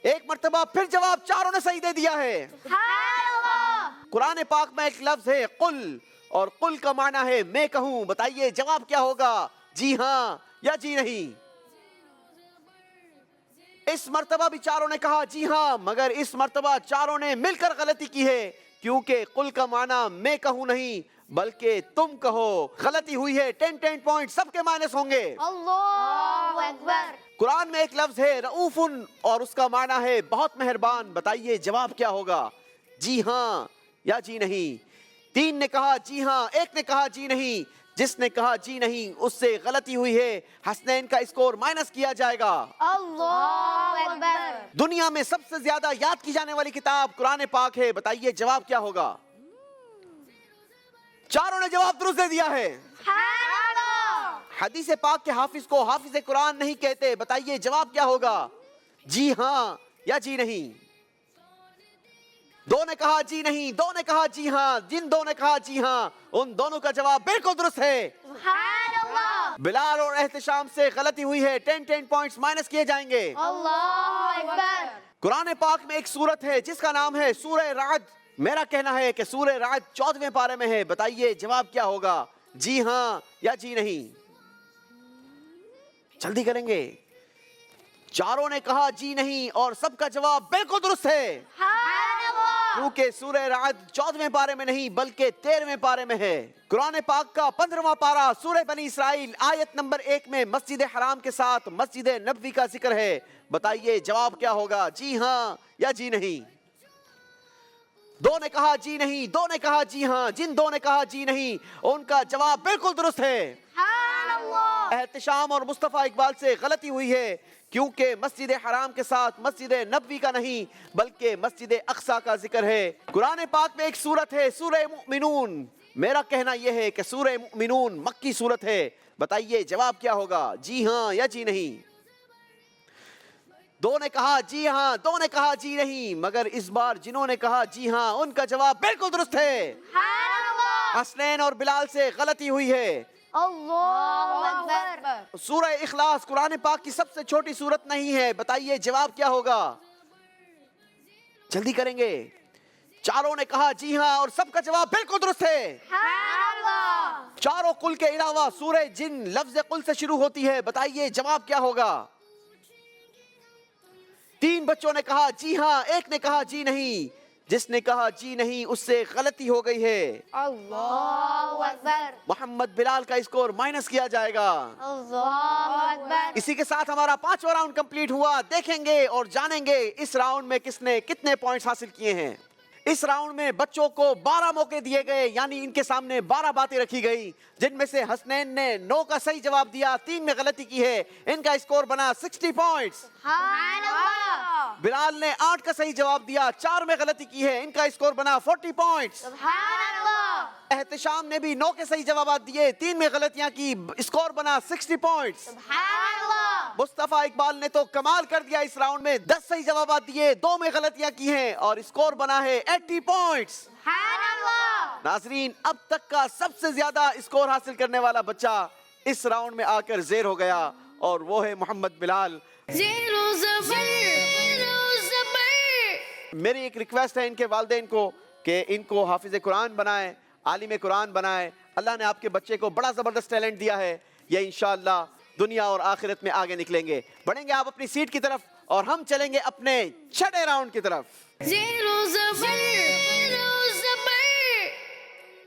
ایک مرتبہ پھر جواب چاروں نے صحیح دے دیا ہے. سبحان اللہ. قرآن پاک میں ایک لفظ ہے قل, اور قل کا معنی ہے میں کہوں. بتائیے جواب کیا ہوگا, جی ہاں یا جی نہیں؟ اس مرتبہ بھی چاروں نے کہا جی ہاں, مگر اس مرتبہ چاروں نے مل کر غلطی کی ہے, کیونکہ قل کا معنی میں کہوں نہیں بلکہ تم کہو. غلطی ہوئی ہے. 10 پوائنٹ سب کے مائنس ہوں گے. اللہ اکبر. قرآن میں ایک لفظ ہے رؤوف, اور اس کا معنی ہے بہت مہربان. بتائیے جواب کیا ہوگا, جی ہاں یا جی نہیں؟ 3 نے کہا جی ہاں, ایک نے کہا جی نہیں. جس نے کہا جی نہیں اس سے غلطی ہوئی ہے. حسنین کا اسکور مائنس کیا جائے گا. اللہ اکبر. دنیا میں سب سے زیادہ یاد کی جانے والی کتاب قرآن پاک ہے. بتائیے جواب کیا ہوگا؟ چاروں نے جواب درست دے دیا ہے. سبحان اللہ. حدیث پاک کے حافظ کو حافظ قرآن نہیں کہتے. بتائیے جواب کیا ہوگا, جی ہاں یا جی نہیں؟ 2 نے کہا جی نہیں, 2 نے کہا جی ہاں. جن 2 نے کہا جی ہاں ان دونوں کا جواب بالکل درست ہے. سبحان اللہ. بلال اور احتشام سے غلطی ہوئی ہے. 10 پوائنٹس مائنس کیے جائیں گے. اللہ اکبر. قرآن پاک میں ایک سورت ہے جس کا نام ہے سورہ رعد. میرا کہنا ہے کہ سورہ رعد 14ویں پارے میں ہے. بتائیے جواب کیا ہوگا, جی ہاں یا جی نہیں؟ جلدی کریں گے. چاروں نے کہا جی نہیں اور سب کا جواب بالکل درست ہے, سبحان اللہ. کیونکہ سورہ رعد 14ویں پارے میں نہیں بلکہ 13ویں پارے میں ہے. قرآن پاک کا 15واں پارہ سورہ بنی اسرائیل آیت نمبر 1 میں مسجد حرام کے ساتھ مسجد نبوی کا ذکر ہے. بتائیے جواب کیا ہوگا, جی ہاں یا جی نہیں؟ 2 نے کہا جی نہیں, 2 نے کہا جی ہاں. جن 2 نے کہا جی نہیں ان کا جواب بالکل درست ہے. سبحان اللہ. احتشام اور مصطفیٰ اقبال سے غلطی ہوئی ہے, کیونکہ مسجد حرام کے ساتھ مسجد نبوی کا نہیں بلکہ مسجد اقصی کا ذکر ہے. قرآن پاک میں ایک سورت ہے سورہ مؤمنون. میرا کہنا یہ ہے کہ سورہ مؤمنون مکی سورت ہے. بتائیے جواب کیا ہوگا, جی ہاں یا جی نہیں؟ 2 نے کہا جی ہاں, 2 نے کہا جی نہیں, مگر اس بار جنہوں نے کہا جی ہاں ان کا جواب بالکل درست ہے. سبحان اللہ. حسنین اور بلال سے غلطی ہوئی ہے. اللہ اکبر. سورہ اخلاص قرآن پاک کی سب سے چھوٹی سورت نہیں ہے. بتائیے جواب کیا ہوگا, جلدی کریں گے. چاروں نے کہا جی ہاں اور سب کا جواب بالکل درست ہے. سبحان اللہ. چاروں قل کے علاوہ سورہ جن لفظ قل سے شروع ہوتی ہے. بتائیے جواب کیا ہوگا. 3 بچوں نے کہا جی ہاں, ایک نے کہا جی نہیں. جس نے کہا جی نہیں اس سے غلطی ہو گئی ہے. اللہ اکبر. محمد بلال کا اسکور مائنس کیا جائے گا. اللہ اکبر. اسی کے ساتھ ہمارا 5واں راؤنڈ کمپلیٹ ہوا. دیکھیں گے اور جانیں گے اس راؤنڈ میں کس نے کتنے پوائنٹس حاصل کیے ہیں. اس راؤنڈ میں بچوں کو 12 موقع دیے گئے, یعنی ان کے سامنے 12 باتیں رکھی گئی, جن میں سے حسنین نے 9 کا صحیح جواب دیا, 3 میں غلطی کی ہے. ان کا اسکور بنا 60 پوائنٹس. سبحان اللہ. بلال نے 8 کا صحیح جواب دیا, 4 میں غلطی کی ہے. ان کا اسکور بنا 40 پوائنٹس. سبحان اللہ. احتشام نے بھی 9 کے صحیح جوابات دیے, 3 میں غلطیاں کی, اسکور بنا 60 پوائنٹس. سبحان اللہ. مصطفیٰ اقبال نے تو کمال کر دیا, اس راؤنڈ میں 10 صحیح جوابات دیے, 2 میں غلطیاں کی ہیں اور اسکور بنا ہے 80 پوائنٹس. سبحان اللہ. ناظرین, اب تک کا سب سے زیادہ اسکور حاصل کرنے والا بچہ اس راؤنڈ میں آ کر زیر ہو گیا, اور وہ ہے محمد بلال. میری ایک ریکویسٹ ہے ان کے والدین کو کہ ان کو حافظ قرآن بنائیں, عالم قرآن بنائیں. اللہ نے آپ کے بچے کو بڑا زبردست ٹیلنٹ دیا ہے, یہ انشاءاللہ دنیا اور آخرت میں آگے نکلیں گے. بڑھیں گے آپ اپنی سیٹ کی طرف اور ہم چلیں گے اپنے چھٹے راؤنڈ کی طرف.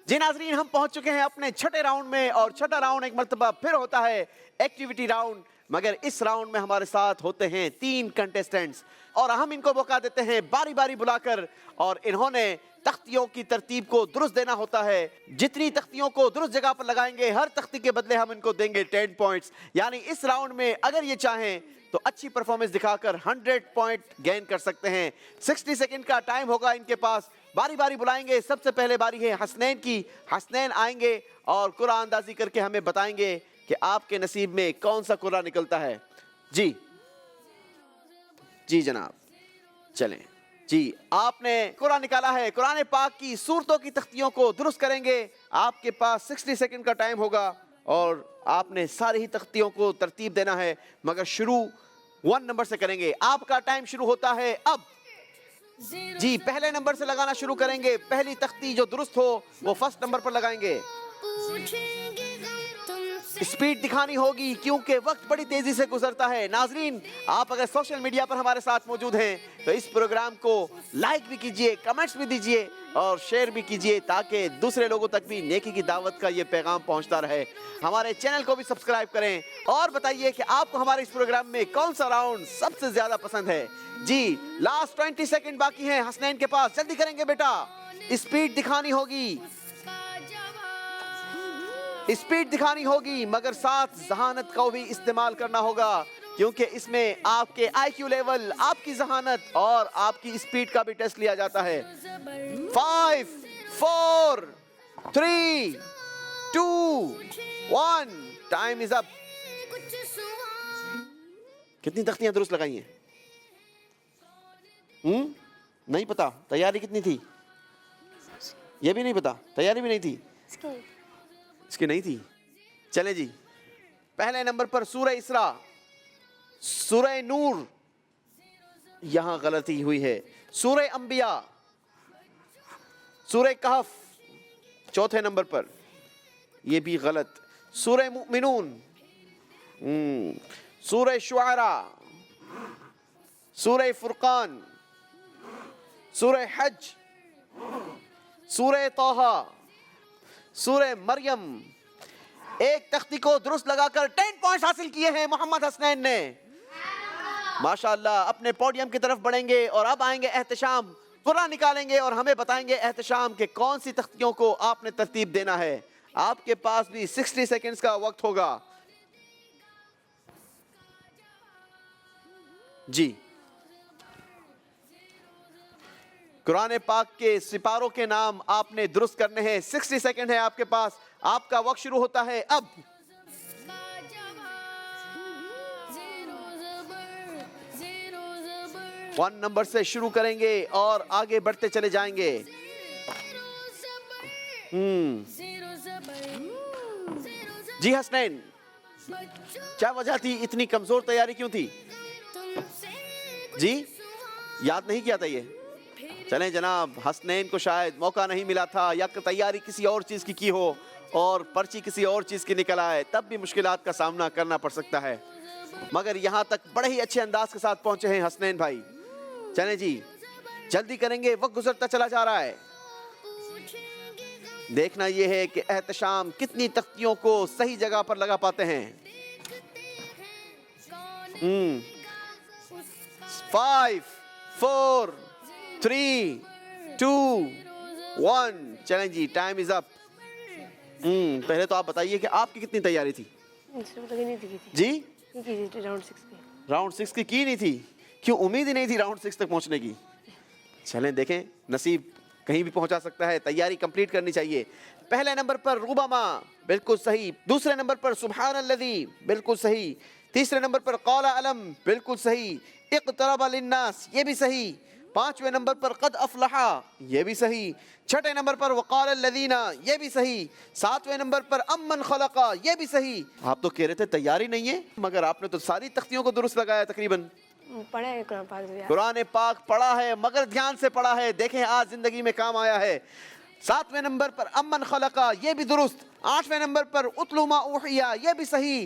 جی ناظرین، ہم پہنچ چکے ہیں اپنے چھٹے راؤنڈ میں، اور چھٹا راؤنڈ ایک مرتبہ پھر ہوتا ہے ایکٹیویٹی راؤنڈ. مگر اس راؤنڈ میں ہمارے ساتھ ہوتے ہیں 3 کنٹیسٹنٹس، اور ہم ان کو موقع دیتے ہیں باری باری بلا کر، اور انہوں نے تختیوں کی ترتیب کو درست دینا ہوتا ہے. جتنی تختیوں کو درست جگہ پر لگائیں گے، ہر تختی کے بدلے ہم ان کو دیں گے 10 پوائنٹس. یعنی اس راؤنڈ میں اگر یہ چاہیں تو اچھی پرفارمنس دکھا کر 100 پوائنٹ گین کر سکتے ہیں. 60 سیکنڈ کا ٹائم ہوگا ان کے پاس. باری باری بلائیں گے. سب سے پہلے باری ہے حسنین کی. حسنین آئیں گے اور قرعہ اندازی کر کے ہمیں بتائیں گے کہ آپ کے نصیب میں کون سا قرعہ نکلتا ہے. جی جی جناب، چلیں. جی آپ نے قرعہ نکالا ہے. قرآن پاک کی سورتوں کی تختیوں کو درست کریں گے. آپ کے پاس 60 سیکنڈ کا ٹائم ہوگا اور آپ نے ساری ہی تختیوں کو ترتیب دینا ہے، مگر شروع 1 نمبر سے کریں گے. آپ کا ٹائم شروع ہوتا ہے اب. جی پہلے نمبر سے لگانا شروع کریں گے. پہلی تختی جو درست ہو وہ فرسٹ نمبر پر لگائیں گے. اسپیڈ دکھانی ہوگی کیونکہ وقت بڑی تیزی سے گزرتا ہے. ناظرین، آپ اگر سوشل میڈیا پر ہمارے ساتھ موجود ہیں تو اس پروگرام کو لائک بھی کیجئے، کمنٹس بھی دیجئے اور شیئر بھی کیجئے تاکہ دوسرے لوگوں تک بھی نیکی کی دعوت کا یہ پیغام پہنچتا رہے. ہمارے چینل کو بھی سبسکرائب کریں اور بتائیے کہ آپ کو ہمارے اس پروگرام میں کون سا راؤنڈ سب سے زیادہ پسند ہے. جی لاسٹ 20 سیکنڈ باقی ہیں حسنین کے پاس. جلدی کریں گے بیٹا، اسپیڈ دکھانی ہوگی. اسپیڈ دکھانی ہوگی مگر ساتھ ذہانت کو بھی استعمال کرنا ہوگا کیونکہ اس میں آپ کے آئی کیو لیول، آپ کی ذہانت اور آپ کی اسپیڈ کا بھی ٹیسٹ لیا جاتا ہے. 5 4 3 2 1 ٹائم از اپ. کتنی تختیاں درست لگائی ہیں؟ نہیں پتا. تیاری کتنی تھی؟ یہ بھی نہیں پتا. تیاری بھی نہیں تھی اس کی نہیں تھی. چلیں جی، پہلے نمبر پر سورہ اسراء، سورہ نور یہاں غلطی ہوئی ہے. سورہ انبیاء، سورہ کہف چوتھے نمبر پر، یہ بھی غلط. سورہ مؤمنون، سورہ شعراء، سورہ فرقان، سورہ حج، سورہ طٰہٰ، سورہ مریم. ایک تختی کو درست لگا کر 10 پوائنٹس حاصل کیے ہیں محمد حسنین نے. ماشاءاللہ. اپنے پوڈیم کی طرف بڑھیں گے اور اب آئیں گے احتشام. قرعہ نکالیں گے اور ہمیں بتائیں گے احتشام کہ کون سی تختیوں کو آپ نے ترتیب دینا ہے. آپ کے پاس بھی 60 سیکنڈز کا وقت ہوگا. جی قرآن پاک کے سپاروں کے نام آپ نے درست کرنے ہیں. 60 سیکنڈ ہے آپ کے پاس. آپ کا وقت شروع ہوتا ہے اب. ون نمبر سے شروع کریں گے اور آگے بڑھتے چلے جائیں گے. جی حسنین، کیا وجہ تھی؟ اتنی کمزور تیاری کیوں تھی؟ جی یاد نہیں کیا تھا یہ؟ چلیں جناب، حسنین کو شاید موقع نہیں ملا تھا یا تیاری کسی اور چیز کی ہو اور پرچی کسی اور چیز کی نکل آئے، تب بھی مشکلات کا سامنا کرنا پڑ سکتا ہے. مگر یہاں تک بڑے ہی اچھے انداز کے ساتھ پہنچے ہیں حسنین بھائی. چلیں جی جلدی کریں گے، وقت گزرتا چلا جا رہا ہے. دیکھنا یہ ہے کہ احتشام کتنی تختیوں کو صحیح جگہ پر لگا پاتے ہیں. 5 4 3 2 1 چلیں جی، ٹائم از اپ. پہلے تو آپ بتائیے کہ آپ کی کتنی تیاری تھی؟ جی راؤنڈ 6 کی نہیں تھی. کیوں؟ امید ہی نہیں تھی راؤنڈ 6 تک پہنچنے کی. چلیں دیکھیں، نصیب کہیں بھی پہنچا سکتا ہے. تیاری کمپلیٹ کرنی چاہیے. پہلے نمبر پر ربما، بالکل صحیح. دوسرے نمبر پر سبحان الذی، بالکل صحیح. تیسرے نمبر پر قال علم، بالکل صحیح. اقترب للناس، یہ بھی صحیح. پانچویں نمبر پر قد افلحا، یہ بھی صحیح. چھٹے نمبر پر وقال الذین، یہ بھی صحیح. ساتویں نمبر پر امن خلقا، یہ بھی صحیح. آپ تو کہہ رہے تھے تیاری نہیں ہے، مگر آپ نے تو ساری تختیوں کو درست لگایا تقریباً. پڑھا ہے قرآن پاک. قرآن پاک پڑھا ہے مگر دھیان سے پڑھا ہے. دیکھیں آج زندگی میں کام آیا ہے. 7ویں نمبر پر امن خلقا، یہ بھی درست. 8ویں نمبر پر اتلو ما اوحیا، یہ بھی صحیح.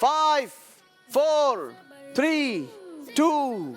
5 4 3 2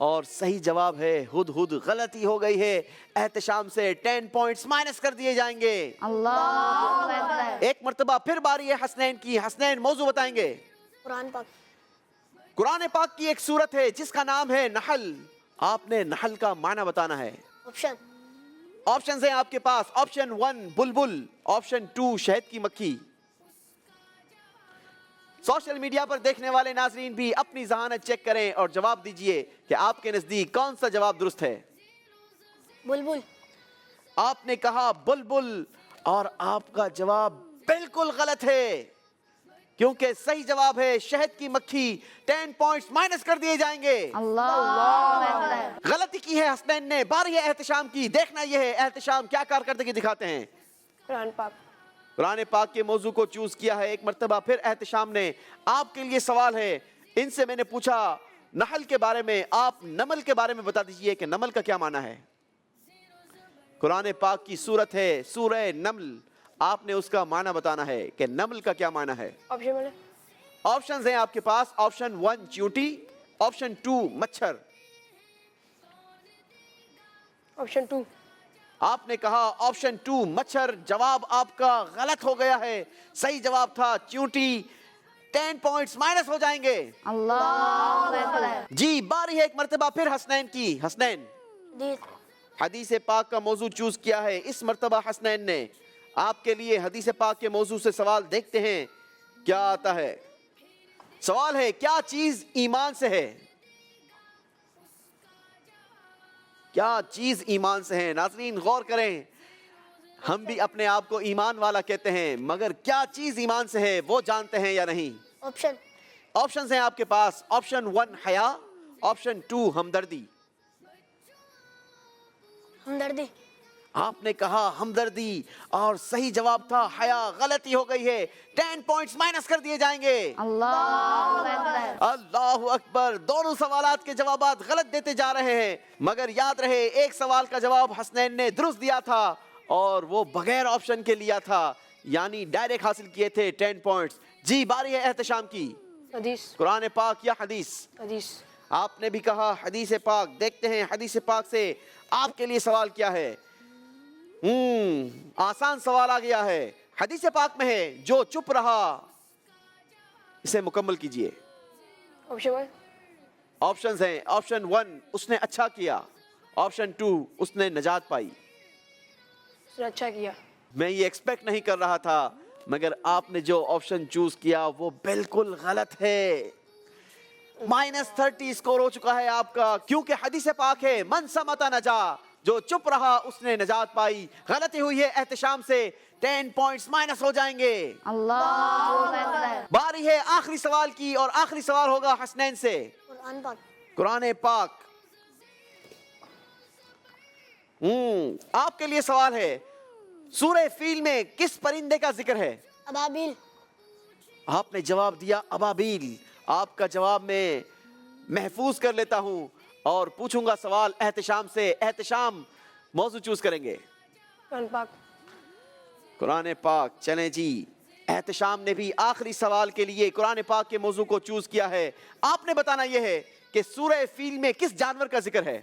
اور صحیح جواب ہے ہد ہد. غلطی ہو گئی ہے. احتشام سے 10 پوائنٹس مائنس کر دیے جائیں گے. ایک مرتبہ پھر باری ہے حسنین کی. حسنین موضوع بتائیں گے. قرآن پاک. قرآن پاک کی ایک سورت ہے جس کا نام ہے نحل. آپ نے نحل کا معنی بتانا ہے. آپشن. آپشنز ہیں آپ کے پاس. آپشن 1 بلبل, آپشن 2 شہد کی مکھی. سوشل میڈیا پر دیکھنے والے ناظرین بھی اپنی ذہانت چیک کریں اور جواب دیجئے کہ آپ کے نزدیک کون سا جواب درست ہے. بلبل. آپ نے کہا بلبل اور آپ کا جواب بالکل غلط ہے کیونکہ صحیح جواب ہے شہد کی مکھی. 10 پوائنٹس مائنس کر دیے جائیں گے. غلطی کی ہے حسنین نے. باری ہے احتشام کی. دیکھنا یہ ہے احتشام کیا کارکردگی دکھاتے ہیں. قرآن پاک. قرآن پاک کے موضوع کو چوز کیا ہے. ایک مرتبہ پھر احتشام نے. آپ کے لیے سوال ہے. ان سے میں نے پوچھا نحل کے بارے میں, آپ نمل کے بارے میں بتا دیجئے کہ نمل کا کیا معنی ہے. قرآن پاک کی سورت ہے سورہ نمل. آپ نے اس کا معنی بتانا ہے کہ نمل کا کیا معنی ہے. آپشن بولے. آپشنز ہیں آپ کے پاس. آپشن 1 چیونٹی, آپشن 2 مچھر. آپشن 2. آپ نے کہا آپشن 2 مچھر. جواب آپ کا غلط ہو گیا ہے. صحیح جواب تھا چیونٹی. 10 پوائنٹس مائنس ہو جائیں گے. جی باری ہے ایک مرتبہ پھر حسنین کی. حسنین حدیث پاک کا موضوع چوز کیا ہے اس مرتبہ حسنین نے. آپ کے لیے حدیث پاک کے موضوع سے سوال دیکھتے ہیں کیا آتا ہے. سوال ہے کیا چیز ایمان سے ہے. کیا چیز ایمان سے ہے. ناظرین غور کریں. ہم بھی اپنے آپ کو ایمان والا کہتے ہیں مگر کیا چیز ایمان سے ہے وہ جانتے ہیں یا نہیں. آپشن. آپشنز ہیں آپ کے پاس. آپشن 1 حیا, آپشن 2 ہمدردی. ہمدردی. آپ نے کہا ہمدردی اور صحیح جواب تھا حیا. غلطی ہو گئی ہے. 10 پوائنٹس مائنس کر دیے جائیں گے. اللہ اکبر. دونوں سوالات کے جوابات غلط دیتے جا رہے ہیں مگر یاد رہے ایک سوال کا جواب حسنین نے درست دیا تھا اور وہ بغیر آپشن کے لیا تھا یعنی ڈائریکٹ حاصل کیے تھے 10 پوائنٹس. جی باری ہے احتشام کی. حدیث. قرآن پاک یا حدیث. حدیث. آپ نے بھی کہا حدیث پاک. دیکھتے ہیں حدیث پاک سے آپ کے لیے سوال کیا ہے. آسان سوال آ گیا ہے. حدیث پاک میں ہے جو چپ رہا. اسے مکمل کیجئے. آپشن 1. آپشنز ہیں. آپشن 1 اس نے اچھا کیا, آپشن 2 اس نے نجات پائی. اس نے اچھا کیا. میں یہ ایکسپیکٹ نہیں کر رہا تھا مگر آپ نے جو آپشن چوز کیا وہ بالکل غلط ہے. -30 سکور ہو چکا ہے آپ کا کیونکہ حدیث پاک ہے من سمت نجا, جو چپ رہا اس نے نجات پائی. غلطی ہوئی ہے احتشام سے. 10 پوائنٹس مائنس ہو جائیں گے. باری ہے آخری سوال کی اور آخری سوال ہوگا حسنین سے. قرآن پاک. قرآن پاک. آپ کے لیے سوال ہے سورہ فیل میں کس پرندے کا ذکر ہے. ابابیل. آپ نے جواب دیا ابابیل. آپ کا جواب میں محفوظ کر لیتا ہوں اور پوچھوں گا سوال احتشام سے. احتشام موضوع چوز کریں گے. قرآن پاک. قرآن پاک. چلیں جی احتشام نے بھی آخری سوال کے لیے قرآن پاک کے موضوع کو چوز کیا ہے. آپ نے بتانا یہ ہے کہ سورہ فیل میں کس جانور کا ذکر ہے.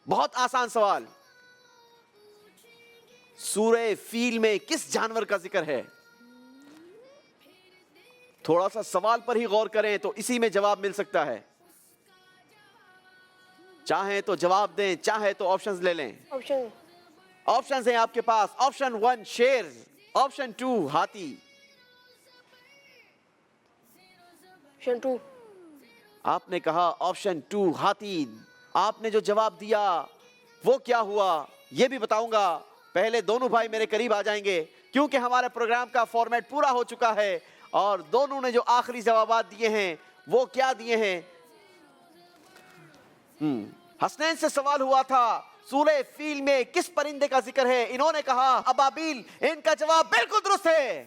بہت آسان سوال. سورہ فیل میں کس جانور کا ذکر ہے. تھوڑا سا سوال پر ہی غور کریں تو اسی میں جواب مل سکتا ہے. چاہیں تو جواب دیں, چاہے تو آپشنز لے لیں. آپشن. آپشنز ہیں آپ کے پاس. آپشن 1 شیر, آپشن 2 ہاتھی. آپشن 2. آپ نے کہا آپشن 2 ہاتھی. آپ نے جو جواب دیا وہ کیا ہوا یہ بھی بتاؤں گا. پہلے دونوں بھائی میرے قریب آ جائیں گے کیونکہ ہمارے پروگرام کا فارمیٹ پورا ہو چکا ہے اور دونوں نے جو آخری جوابات دیے ہیں وہ کیا دیے ہیں. حسنین سے سوال ہوا تھا سورہ فیل میں کس پرندے کا ذکر ہے. انہوں نے کہا ابابیل. ان کا جواب بالکل درست ہے.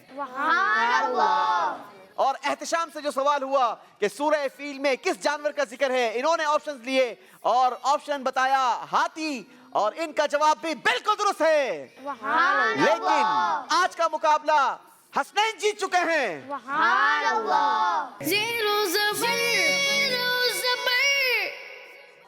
اور احتشام سے جو سوال ہوا کہ سورہ فیل میں کس جانور کا ذکر ہے, انہوں نے آپشنز لیے اور آپشن بتایا ہاتھی اور ان کا جواب بھی بالکل درست ہے. لیکن آج کا مقابلہ حسنین جیت چکے ہیں. زیر و زبر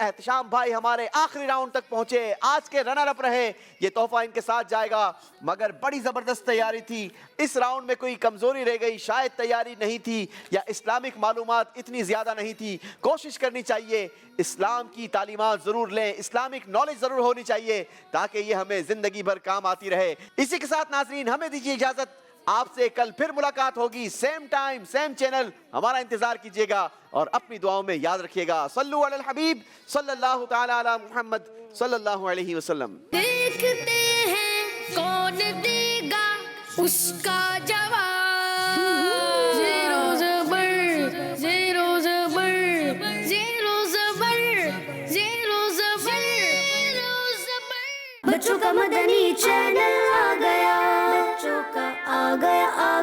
احتشام بھائی ہمارے آخری راؤنڈ تک پہنچے, آج کے رنر اپ رہے, یہ تحفہ ان کے ساتھ جائے گا, مگر بڑی زبردست تیاری تھی. اس راؤنڈ میں کوئی کمزوری رہ گئی, شاید تیاری نہیں تھی یا اسلامک معلومات اتنی زیادہ نہیں تھی. کوشش کرنی چاہیے اسلام کی تعلیمات ضرور لیں, اسلامک نالج ضرور ہونی چاہیے تاکہ یہ ہمیں زندگی بھر کام آتی رہے. اسی کے ساتھ ناظرین ہمیں دیجیے اجازت, آپ سے کل پھر ملاقات ہوگی, سیم ٹائم سیم چینل, ہمارا انتظار کیجیے گا اور اپنی دعاؤں میں یاد رکھیے گا. صلو علی الحبیب صلی اللہ تعالی علی محمد صلی اللہ علیہ وسلم. دیکھتے ہیں کون دے گا اس کا جواب. زیرو زبر زیرو زبر زیرو زبر زیرو زبر زیرو زبر. بچوں کا مدنی چینل آ گیا, بچوں کا آ گیا